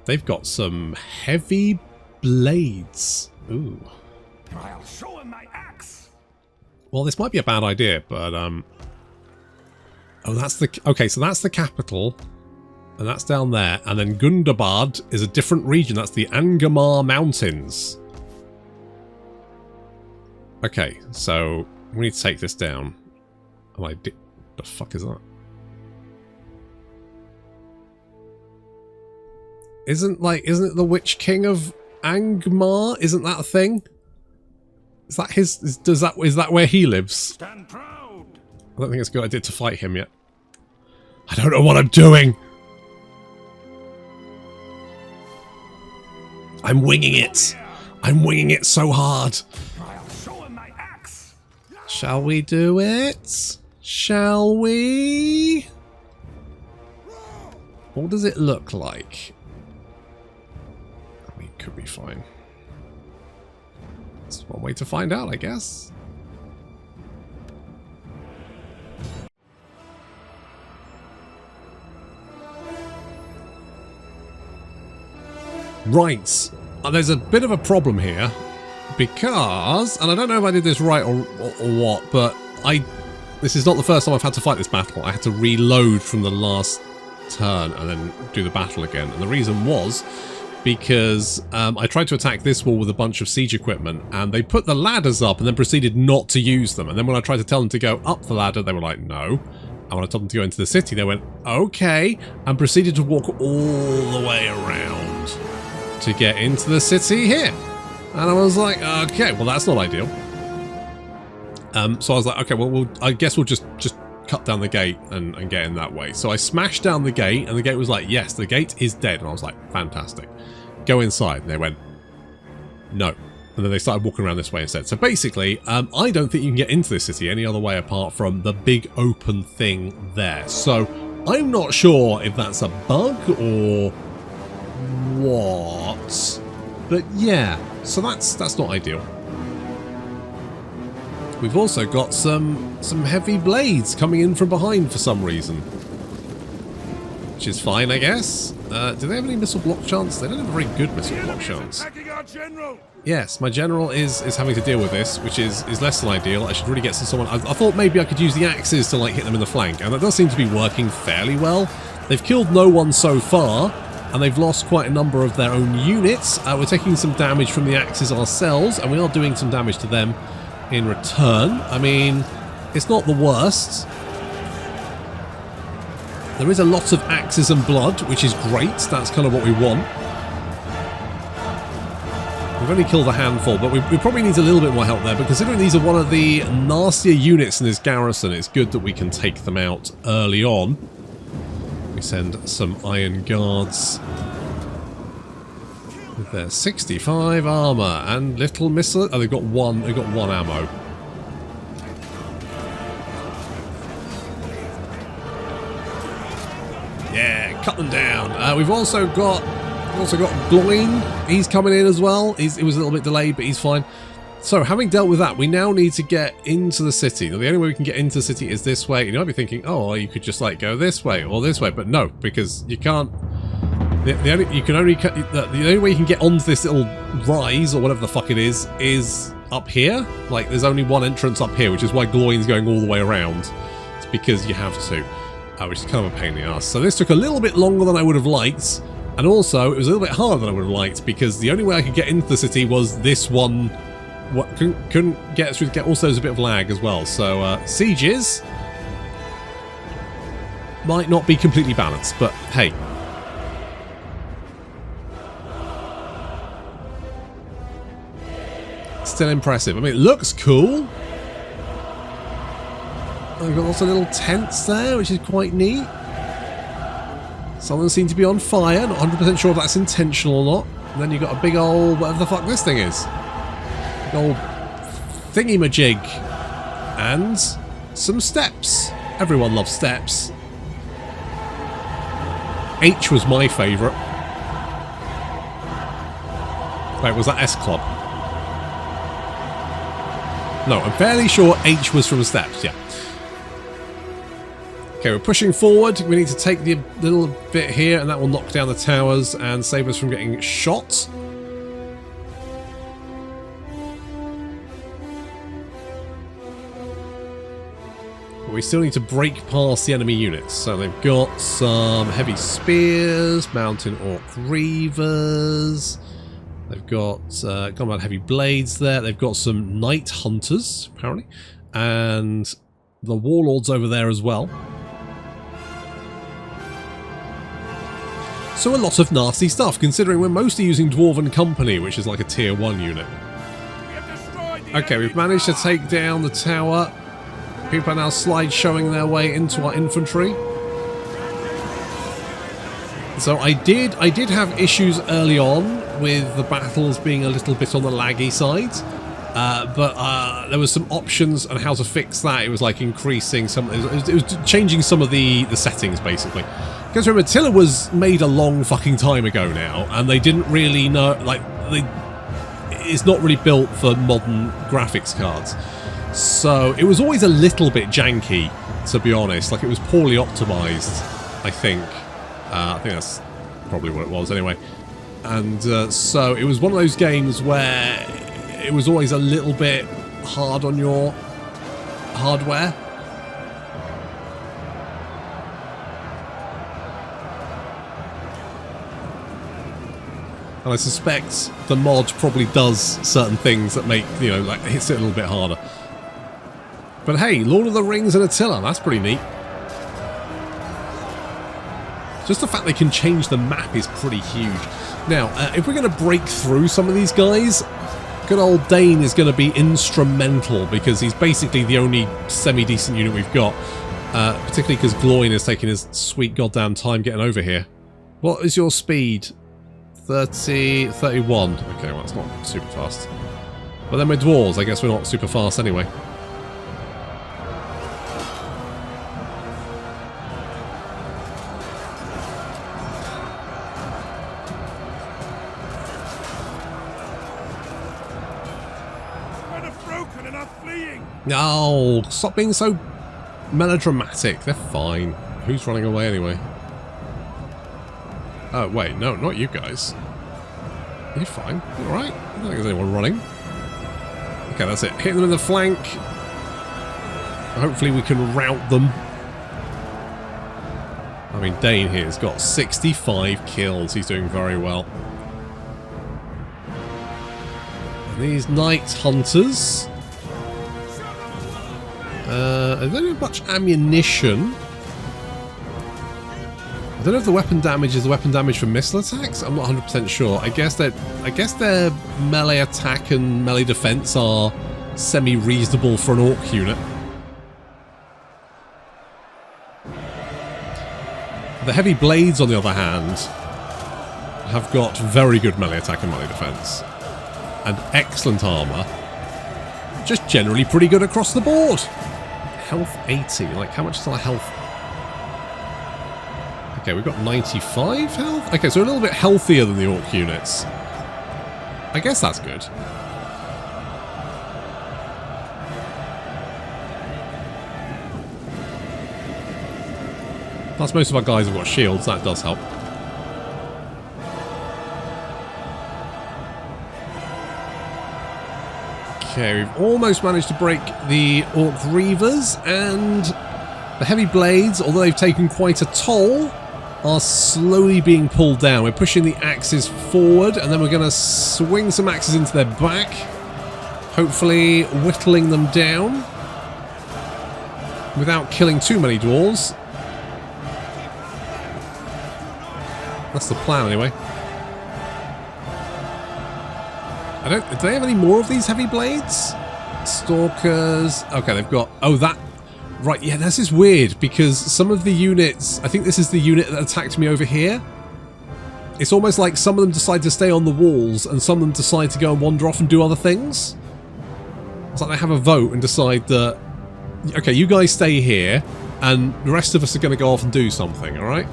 They've got some heavy blades. Ooh. I'll show him my axe. Well, this might be a bad idea, but oh, that's the... Okay, so that's the capital. And that's down there. And then Gundabad is a different region. That's the Angamar Mountains. Okay, so We need to take this down. Oh, the fuck is that? Isn't it the Witch King of Angmar? Isn't that a thing? Is that his? Is that where he lives? Stand proud. I don't think it's a good idea to fight him yet. I don't know what I'm doing. I'm winging it. I'm winging it so hard. I'll show him my axe. Shall we do it? Shall we? What does it look like? I mean, it could be fine. That's one way to find out, I guess. Right. There's a bit of a problem here because, and I don't know if I did this right or what, but this is not the first time I've had to fight this battle. I had to reload from the last turn and then do the battle again. And the reason was because I tried to attack this wall with a bunch of siege equipment and they put the ladders up and then proceeded not to use them. And then when I tried to tell them to go up the ladder, they were like, no. And when I told them to go into the city, they went, okay, and proceeded to walk all the way around to get into the city here. And I was like, okay, well, that's not ideal. So I was like, okay, well, I guess we'll just cut down the gate and get in that way. So I smashed down the gate, and the gate was like, yes, the gate is dead. And I was like, fantastic. Go inside. And they went, no. And then they started walking around this way instead. So basically, I don't think you can get into this city any other way apart from the big open thing there. So I'm not sure if that's a bug or what. But yeah, so that's not ideal. We've also got some heavy blades coming in from behind for some reason. Which is fine, I guess. Do they have any missile block chance? They don't have a very good missile block chance. Yes, my general is having to deal with this, which is less than ideal. I should really get to someone. I thought maybe I could use the axes to like hit them in the flank, and that does seem to be working fairly well. They've killed no one so far, and they've lost quite a number of their own units. We're taking some damage from the axes ourselves, and we are doing some damage to them in return. I mean, it's not the worst. There is a lot of axes and blood, which is great. That's kind of what we want. We've only killed a handful, but we probably need a little bit more help there, but considering these are one of the nastier units in this garrison, it's good that we can take them out early on. We send some Iron Guards with their 65 armor and little missile. Oh, they've got one ammo. Yeah, cut them down. We've also got Gloin. He's coming in as well. It was a little bit delayed, but he's fine. So, having dealt with that, we now need to get into the city. Now, the only way we can get into the city is this way. You might be thinking, oh, you could just like go this way or this way, but no, because you can't. The only way you can get onto this little rise or whatever the fuck it is up here. Like, there's only one entrance up here, which is why Gloin's going all the way around. It's because you have to, which is kind of a pain in the ass. So this took a little bit longer than I would have liked, and also it was a little bit harder than I would have liked because the only way I could get into the city was this one. Couldn't get through. Also, there's a bit of lag as well. So sieges might not be completely balanced, but hey. Still impressive. I mean, it looks cool. I've got lots of little tents there, which is quite neat. Some of them seem to be on fire. Not 100% sure if that's intentional or not. And then you've got a big old, whatever the fuck this thing is. Big old thingy-majig. And some steps. Everyone loves steps. H was my favourite. Wait, was that S Club? No, I'm fairly sure H was from steps, yeah. Okay, we're pushing forward. We need to take the little bit here, and that will knock down the towers and save us from getting shot. But we still need to break past the enemy units. So they've got some heavy spears, mountain orc reavers, They've got combat heavy blades there. They've got some knight hunters, apparently. And the warlords over there as well. So a lot of nasty stuff, considering we're mostly using Dwarven Company, which is like a tier 1 unit. Okay, we've managed to take down the tower. People are now slide showing their way into our infantry. So I did have issues early on with the battles being a little bit on the laggy side. But there was some options on how to fix that. It was like increasing some... It was changing some of the settings, basically. Because remember, Attila was made a long fucking time ago now, and they didn't really know... Like, it's not really built for modern graphics cards. So it was always a little bit janky, to be honest. Like, it was poorly optimized, I think. I think that's probably what it was, anyway. And so it was one of those games where... It was always a little bit hard on your hardware. And I suspect the mod probably does certain things that make, you know, like hits it a little bit harder. But hey, Lord of the Rings and Attila, that's pretty neat. Just the fact they can change the map is pretty huge. Now, if we're going to break through some of these guys... Good old Dane is going to be instrumental because he's basically the only semi-decent unit we've got. Particularly because Gloin is taking his sweet goddamn time getting over here. What is your speed? 30, 31. Okay, well, that's not super fast. But then we're dwarves. I guess we're not super fast anyway. No, stop being so melodramatic. They're fine. Who's running away anyway? Oh, wait, no, not you guys. You're fine. You're alright. I don't think there's anyone running. Okay, that's it. Hit them in the flank. Hopefully we can rout them. I mean, Dane here has got 65 kills. He's doing very well. And these Knight Hunters... I don't have much ammunition. I don't know if the weapon damage is the weapon damage from missile attacks. I'm not 100% sure. I guess their melee attack and melee defense are semi-reasonable for an orc unit. The heavy blades, on the other hand, have got very good melee attack and melee defense, and excellent armor. Just generally pretty good across the board. Health 80. Like, how much is our health? Okay, we've got 95 health. Okay, so a little bit healthier than the orc units. I guess that's good. Plus, most of our guys have got shields. That does help. Okay, we've almost managed to break the Orc Reavers, and the Heavy Blades, although they've taken quite a toll, are slowly being pulled down. We're pushing the axes forward, and then we're going to swing some axes into their back, hopefully whittling them down without killing too many dwarves. That's the plan, anyway. Do they have any more of these heavy blades? Stalkers. Okay, they've got... Oh, that... Right, yeah, this is weird, because some of the units... I think this is the unit that attacked me over here. It's almost like some of them decide to stay on the walls, and some of them decide to go and wander off and do other things. It's like they have a vote and decide that... Okay, you guys stay here, and the rest of us are going to go off and do something, alright?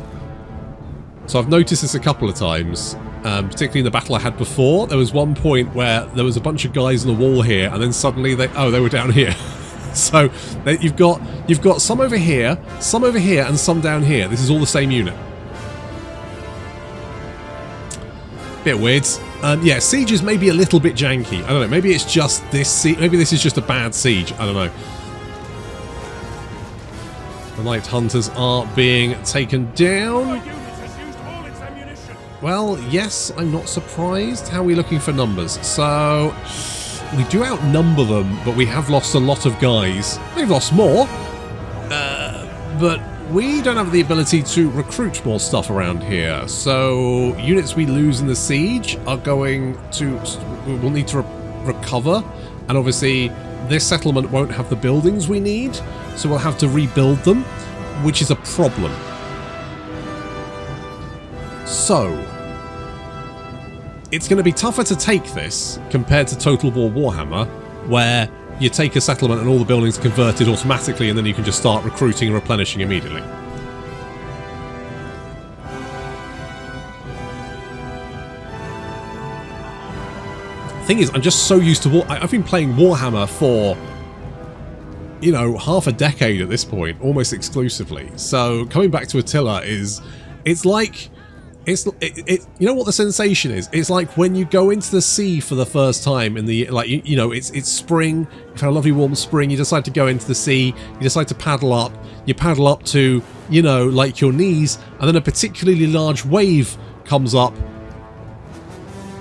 So I've noticed this a couple of times. Particularly in the battle I had before, there was one point where there was a bunch of guys on the wall here, and then suddenly they were down here. So you've got some over here, and some down here. This is all the same unit. Bit weird. Yeah, sieges may be a little bit janky. I don't know. Maybe it's just this siege. Maybe this is just a bad siege. I don't know. The Night Hunters are being taken down. Well, yes, I'm not surprised. How are we looking for numbers? So, we do outnumber them, but we have lost a lot of guys. They've lost more, but we don't have the ability to recruit more stuff around here. So, units we lose in the siege are going to... we'll need to recover, and obviously this settlement won't have the buildings we need, so we'll have to rebuild them, which is a problem. So, it's going to be tougher to take this compared to Total War Warhammer, where you take a settlement and all the buildings are converted automatically and then you can just start recruiting and replenishing immediately. The thing is, I'm just so used to I've been playing Warhammer for, you know, half a decade at this point, almost exclusively. So coming back to Attila is, it's like, you know what the sensation is? It's like when you go into the sea for the first time in the, like, you know, it's spring, you've had a lovely warm spring, you decide to go into the sea, you decide to paddle up, you paddle up to, you know, like your knees, and then a particularly large wave comes up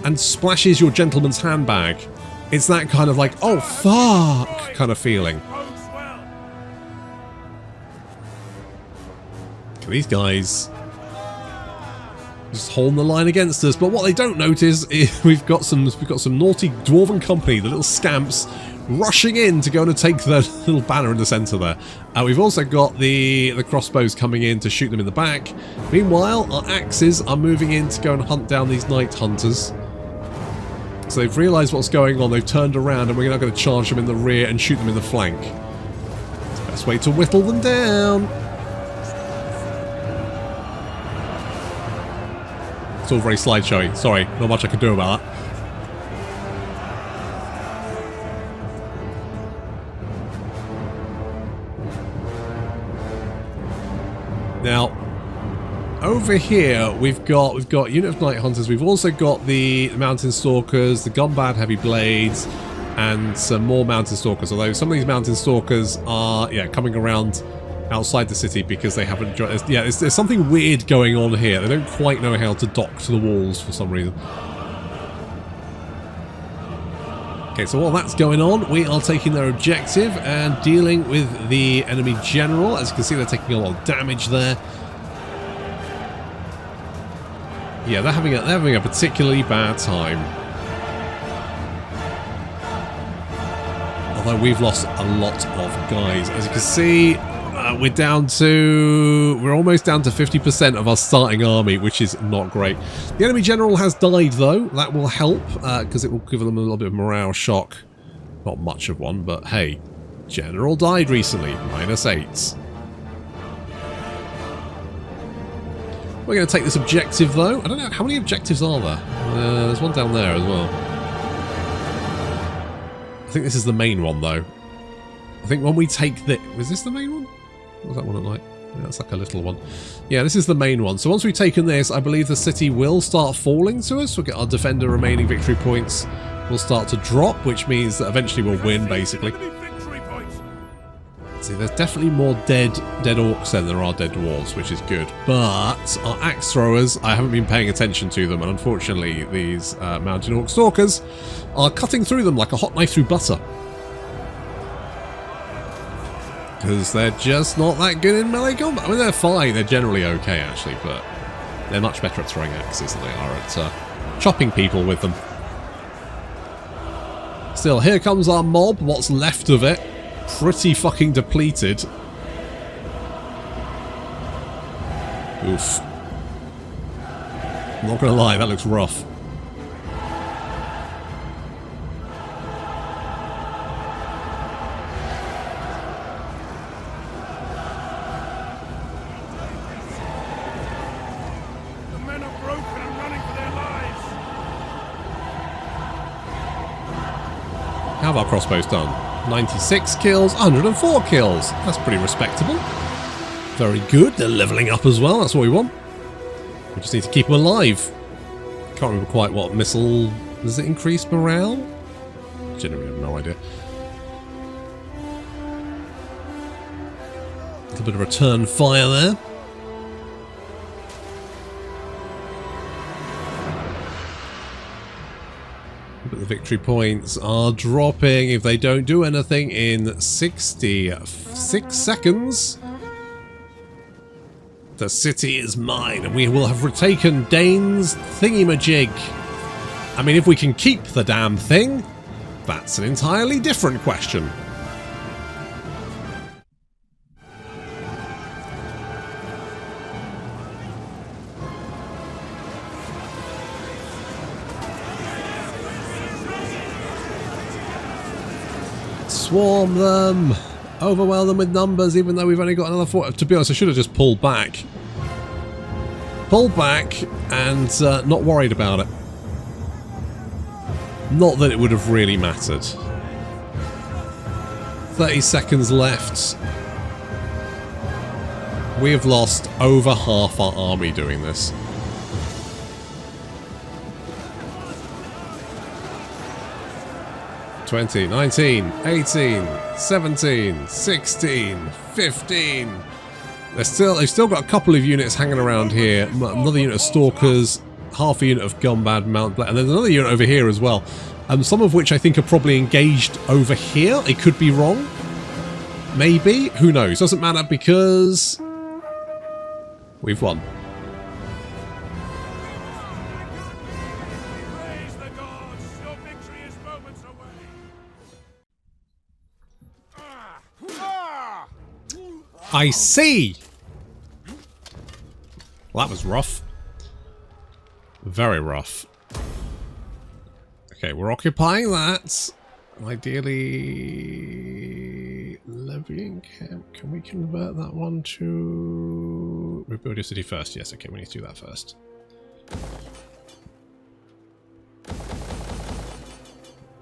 and splashes your gentleman's handbag. It's that kind of like, oh fuck, kind of feeling. These guys just holding the line against us, but what they don't notice is we've got some naughty dwarven company, the little scamps, rushing in to go and take the little banner in the centre there. We've also got the crossbows coming in to shoot them in the back. Meanwhile, our axes are moving in to go and hunt down these night hunters. So they've realised what's going on, they've turned around, and we're now going to charge them in the rear and shoot them in the flank. It's the best way to whittle them down. It's all very slideshowy. Sorry, not much I can do about that. Now, over here we've got unit of night hunters. We've also got the mountain stalkers, the gunbad heavy blades, and some more mountain stalkers. Although some of these mountain stalkers are coming around outside the city because they haven't joined. There's something weird going on here. They don't quite know how to dock to the walls for some reason. Okay, so while that's going on, we are taking their objective and dealing with the enemy general. As you can see, they're taking a lot of damage there. Yeah, they're having a particularly bad time. Although we've lost a lot of guys. As you can see, we're almost down to 50% of our starting army, which is not great. The enemy general has died, though. That will help, because it will give them a little bit of morale shock. Not much of one, but hey, general died recently. -8. We're going to take this objective, though. I don't know, how many objectives are there? There's one down there as well. I think this is the main one, though. I think when we take the... Was this the main one? What was that one at night? Yeah, that's like a little one. Yeah, this is the main one. So once we've taken this, I believe the city will start falling to us. We'll get our defender remaining victory points. Will start to drop, which means that eventually we'll win, basically. See, there's definitely more dead orcs than there are dead dwarves, which is good. But our axe throwers, I haven't been paying attention to them, and unfortunately these mountain orc stalkers are cutting through them like a hot knife through butter. Because they're just not that good in melee combat. I mean, they're fine, they're generally okay actually, but they're much better at throwing axes than they are at chopping people with them. Still, here comes our mob, what's left of it. Pretty fucking depleted. Oof. I'm not gonna lie, that looks rough. The men are broken and running for their lives. How have our crossbows done? 96 kills, 104 kills. That's pretty respectable. Very good. They're leveling up as well. That's what we want. We just need to keep them alive. Can't remember quite what missile... Does it increase morale? Genuinely have no idea. A little bit of return fire there. The victory points are dropping if they don't do anything in 66 seconds. The city is mine, and we will have retaken Dane's thingy-majig. I mean, if we can keep the damn thing, that's an entirely different question. Swarm them! Overwhelm them with numbers, even though we've only got another 4. To be honest, I should have just pulled back. Pulled back and not worried about it. Not that it would have really mattered. 30 seconds left. We have lost over half our army doing this. $20, $19, $18, $17, $16, $15. They've still got a couple of units hanging around here. Another unit of stalkers, half a unit of gunbad mount, and there's another unit over here as well. Some of which I think are probably engaged over here. It could be wrong. Maybe. Who knows? Doesn't matter because we've won. I see! Well, that was rough. Very rough. Okay, we're occupying that. Ideally... levying camp. Can we convert that one to... rebuild your city first? Yes, okay, we need to do that first.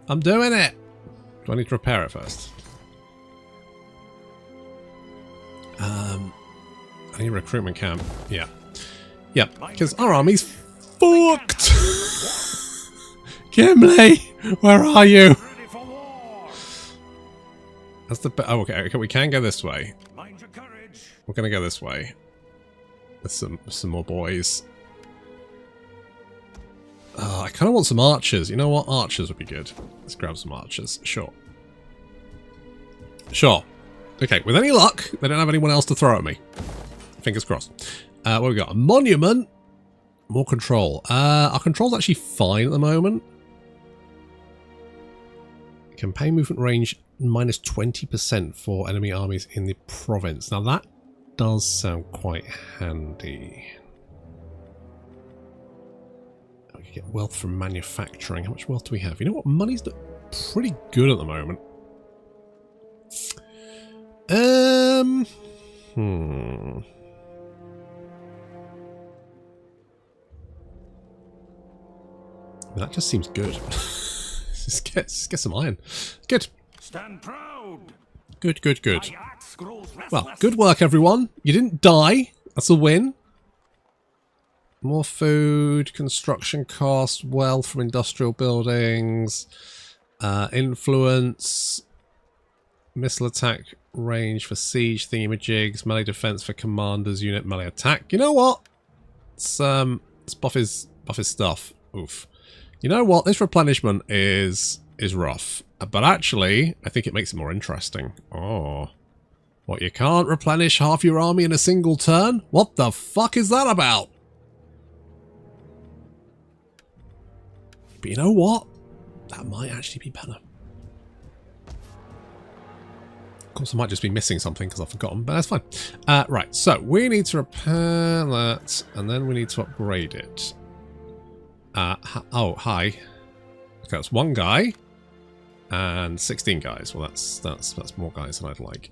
I'm doing it! Do I need to repair it first? I need a recruitment camp. Yeah. Yep, because our army's fucked! Gimli! Where are you? That's the... oh, okay, we can go this way. We're gonna go this way. With some more boys. I kind of want some archers. You know what? Archers would be good. Let's grab some archers. Sure. Sure. Okay, with any luck, they don't have anyone else to throw at me. Fingers crossed. What have we got? A monument. More control. Our control's actually fine at the moment. Campaign movement range minus 20% for enemy armies in the province. Now that does sound quite handy. We can get wealth from manufacturing. How much wealth do we have? You know what? Money's pretty good at the moment. That just seems good. Just get some iron. Good. Stand proud. Good, good, good. Well, good work, everyone. You didn't die. That's a win. More food, construction cost, wealth from industrial buildings, influence, missile attack range for siege thingamajigs, melee defense for commanders, unit melee attack. You know what? Let's buff his stuff. Oof. You know what? This replenishment is rough. But actually, I think it makes it more interesting. Oh. What, you can't replenish half your army in a single turn? What the fuck is that about? But you know what? That might actually be better. Of course, I might just be missing something because I've forgotten, but that's fine. Right, so we need to repair that, and then we need to upgrade it. Oh, hi. Okay, that's one guy, and 16 guys. Well, that's more guys than I'd like.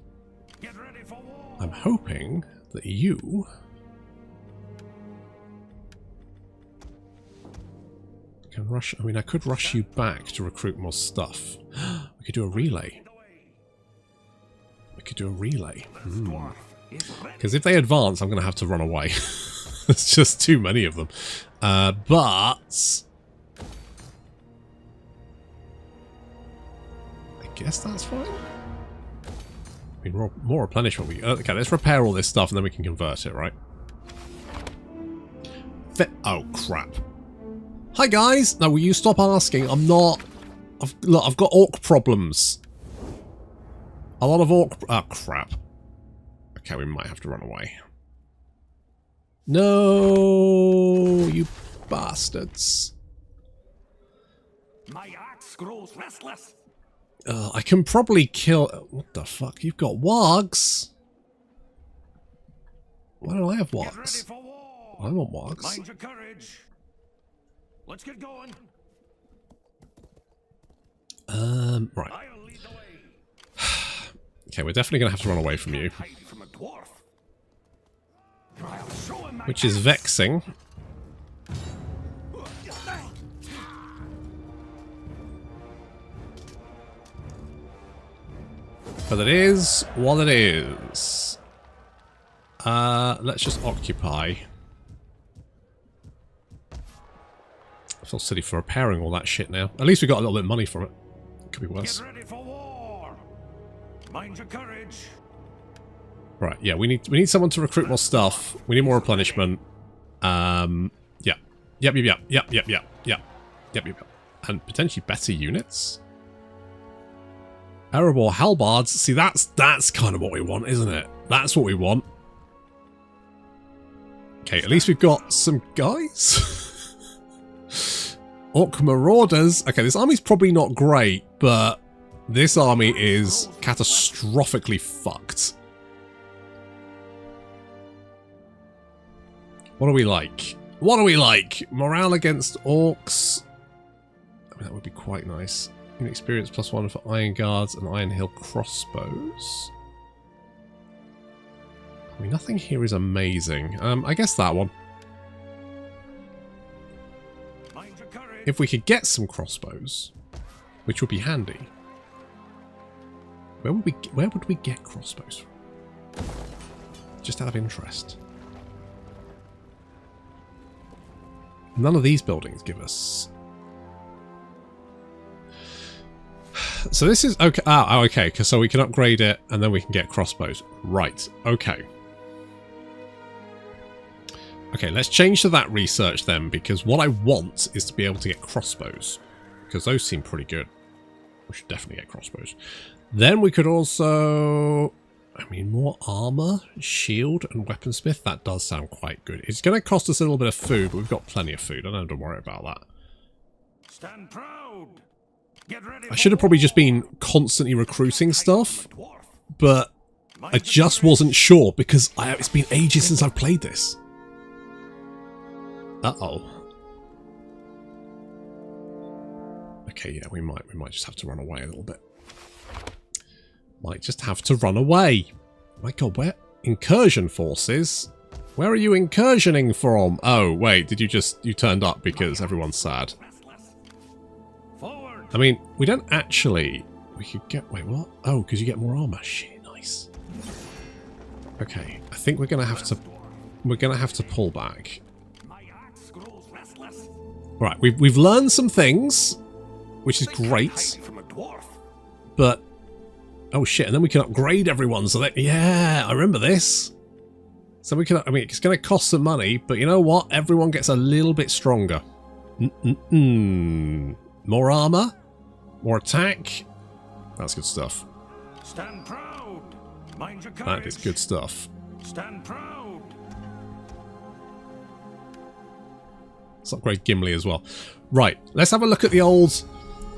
Get ready for war. I'm hoping that you can rush. I mean, I could rush you back to recruit more stuff. We could do a relay. We could do a relay. Because if they advance, I'm going to have to run away. There's just too many of them. But I guess that's fine. I mean, more replenishment. Okay, let's repair all this stuff and then we can convert it, right? Oh, crap. Hi, guys. Now, will you stop asking? I'm not Look, I've got orc problems. A lot of orc... Oh, crap. Okay, we might have to run away. No, you bastards. My axe grows restless. I can probably kill... What the fuck? You've got wargs? Why don't I have Get ready wargs? for war. I want wargs. Mind your courage. Let's get going. Right. I'll lead the way. Okay, we're definitely going to have to run away from you. Hide from a dwarf. I'll show him my Which is axe. vexing. But it is what it is. Let's just occupy. I feel silly for repairing all that shit now. At least we got a little bit of money from it. Could be worse. Get ready for war. Mind your courage. Right, yeah, we need someone to recruit more stuff. We need more replenishment. Yeah. Yep. And potentially better units. Erebor halbards. See, that's kind of what we want, isn't it? That's what we want. Okay, at least we've got some guys. Orc marauders. Okay, this army's probably not great, but this army is catastrophically fucked. What are we like? What are we like? Morale against orcs. I mean, that would be quite nice. Experience +1 for Iron Guards and Iron Hill crossbows. I mean, nothing here is amazing. I guess that one. Mind your courage. If we could get some crossbows, which would be handy. Where would we get crossbows from? Just out of interest. None of these buildings give us. So this is okay. Oh, okay. So we can upgrade it, and then we can get crossbows. Right. Okay. Okay. Let's change to that research then, because what I want is to be able to get crossbows, because those seem pretty good. We should definitely get crossbows. Then we could also, I mean, more armor, shield, and weaponsmith. That does sound quite good. It's going to cost us a little bit of food, but we've got plenty of food. I don't have to worry about that. Stand proud. Get ready I should have probably just been constantly recruiting stuff, but I just wasn't sure because it's been ages since I've played this. Uh-oh. Okay, yeah, we might just have to run away a little bit. Might just have to run away. My God, where? Incursion forces? Where are you incursioning from? Oh, wait, did you turned up because everyone's sad? I mean, we don't actually... We could get... Wait, what? Oh, because you get more armor. Shit, nice. Okay, I think we're going to have to... We're going to have to pull back. Right, we've learned some things, which is great. But... Oh, shit, and then we can upgrade everyone so that... Yeah, I remember this. So we can... I mean, it's going to cost some money, but you know what? Everyone gets a little bit stronger. More armor, more attack. That's good stuff. Stand proud. Mind your courage. That is good stuff. Stand proud. Let's upgrade Gimli as well. Right, let's have a look at the old...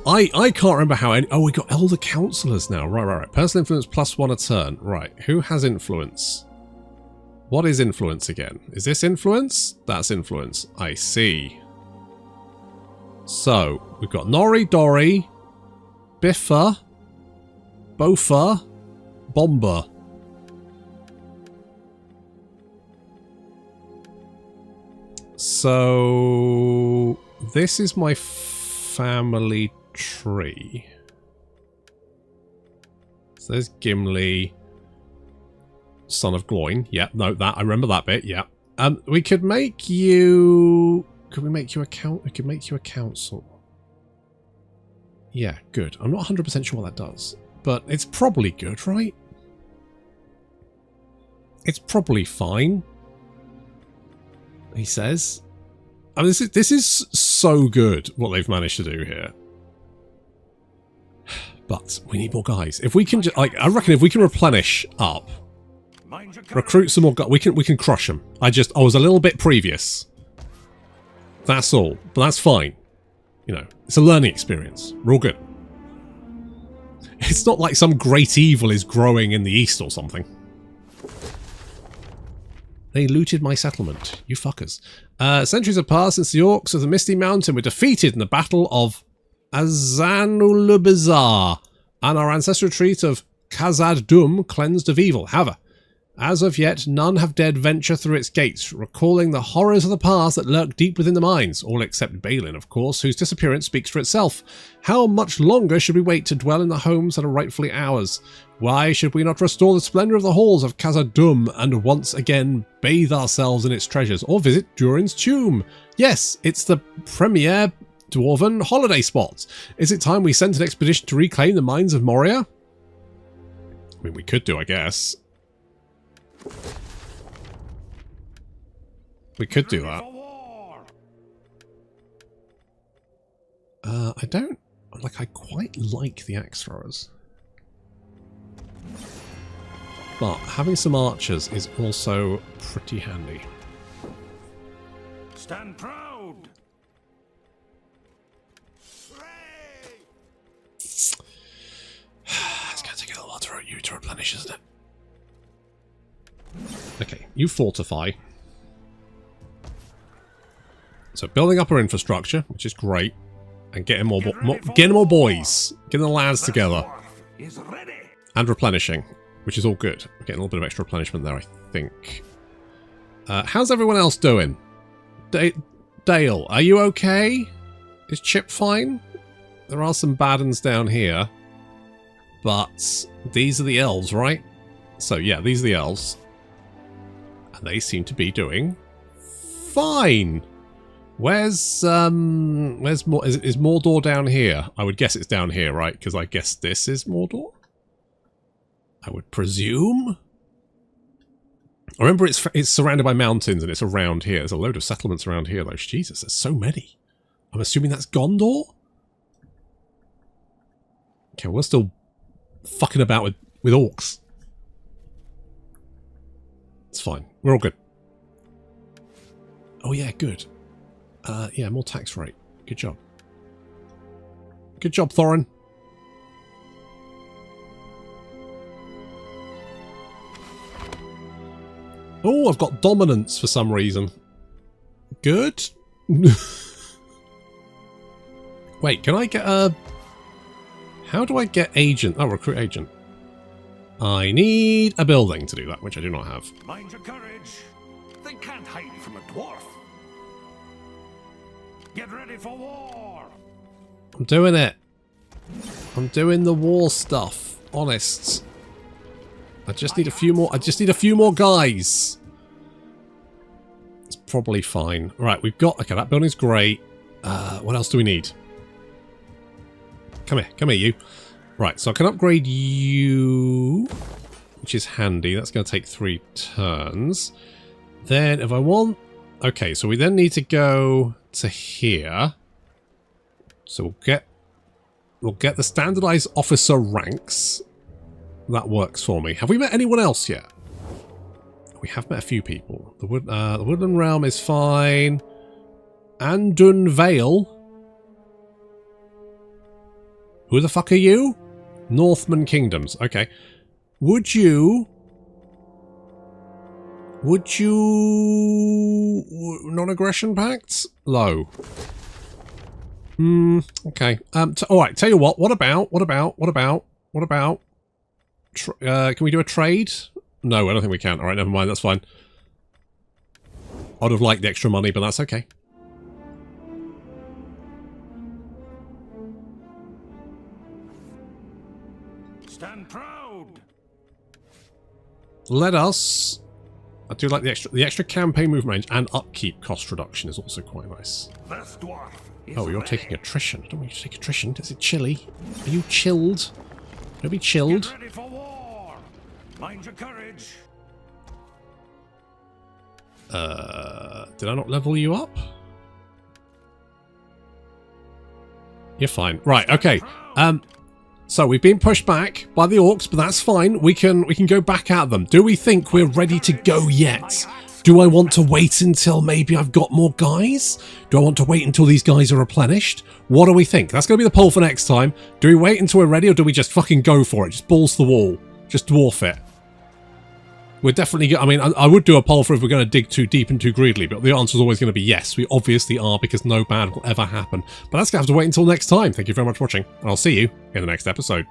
I can't remember how any... Oh, we got Elder Counselors now. Right. Personal influence +1 a turn. Right, who has influence? What is influence again? Is this influence? That's influence. I see. So, we've got Nori, Dory, Biffa, Bofa, Bomber. So, this is my family tree. So there's Gimli, son of Gloin. Yeah, no, that I remember that bit. Yeah. We could make you... Could we make you a count? We could make you a council. Yeah, good. I'm not 100% sure what that does, but it's probably good, right? It's probably fine. He says. I mean, this is so good what they've managed to do here. But we need more guys. If we can just, like, I reckon if we can replenish up, Mind your recruit some more guys, we can crush them. I was a little bit previous. That's all. But that's fine. You know, it's a learning experience. We're all good. It's not like some great evil is growing in the east or something. They looted my settlement. You fuckers. Centuries have passed since the orcs of the Misty Mountain were defeated in the Battle of Azanulubazar, and our ancestral retreat of Khazad-dûm cleansed of evil. However, as of yet, none have dared venture through its gates, recalling the horrors of the past that lurk deep within the mines, all except Balin, of course, whose disappearance speaks for itself. How much longer should we wait to dwell in the homes that are rightfully ours? Why should we not restore the splendour of the halls of Khazad-dûm and once again bathe ourselves in its treasures, or visit Durin's tomb? Yes, it's the premier dwarven holiday spot. Is it time we sent an expedition to reclaim the mines of Moria? I mean, we could do, I guess. We could do that. I don't... Like, I quite like the axe throwers. But having some archers is also pretty handy. Stand proud. It's going to take a little while to replenish, isn't it? Okay, you fortify. So building up our infrastructure, which is great, and getting more boys, getting the lads together, and replenishing, which is all good. We're getting a little bit of extra replenishment there, I think. How's everyone else doing? Dale, are you okay? Is Chip fine? There are some bad uns down here, but these are the elves, right? So yeah, these are the elves. And they seem to be doing fine. Where's more? Is Mordor down here? I would guess it's down here, right? Because I guess this is Mordor. I would presume. I remember it's surrounded by mountains and it's around here. There's a load of settlements around here, though. Jesus, there's so many. I'm assuming that's Gondor. Okay, we're still fucking about with orcs. It's fine. We're all good. Oh yeah, good. Yeah, more tax rate. Good job. Good job, Thorin. Oh, I've got dominance for some reason. Good. Wait, can I get a... How do I get agent? Oh, recruit agent. I need a building to do that, which I do not have. Mind your courage. They can't hide from a dwarf. Get ready for war. I'm doing it. I'm doing the war stuff. Honest. I just need a few more. I just need a few more guys. It's probably fine. Right, we've got... Okay, that building's great. What else do we need? Come here, you. Right, so I can upgrade you, which is handy. That's going to take 3 turns. Then if I want... Okay, so we then need to go to here. So we'll get the standardized officer ranks. That works for me. Have we met anyone else yet? We have met a few people. The Woodland Realm is fine. Andun Vale. Who the fuck are you? Northman Kingdoms. Okay. Would you... Non-aggression pact? Low. Okay. Alright, tell you what. What about... can we do a trade? No, I don't think we can. Alright, never mind. That's fine. I'd have liked the extra money, but that's okay. Stand proud. Let us... I do like the extra campaign movement range and upkeep cost reduction is also quite nice. This dwarf is Oh, you're ready. taking attrition. I don't want you to take attrition. Is it chilly? Are you chilled? Don't be chilled. Get ready for war. Mind your courage. Did I not level you up? You're fine. Right, okay. So we've been pushed back by the orcs, but that's fine. We can go back at them. Do we think we're ready to go yet? Do I want to wait until maybe I've got more guys? Do I want to wait until these guys are replenished? What do we think? That's going to be the poll for next time. Do we wait until we're ready, or do we just fucking go for it? Just balls to the wall. Just dwarf it. We're definitely... I mean, I would do a poll for if we're going to dig too deep and too greedily, but the answer is always going to be yes. We obviously are, because no bad will ever happen. But that's going to have to wait until next time. Thank you very much for watching, and I'll see you in the next episode.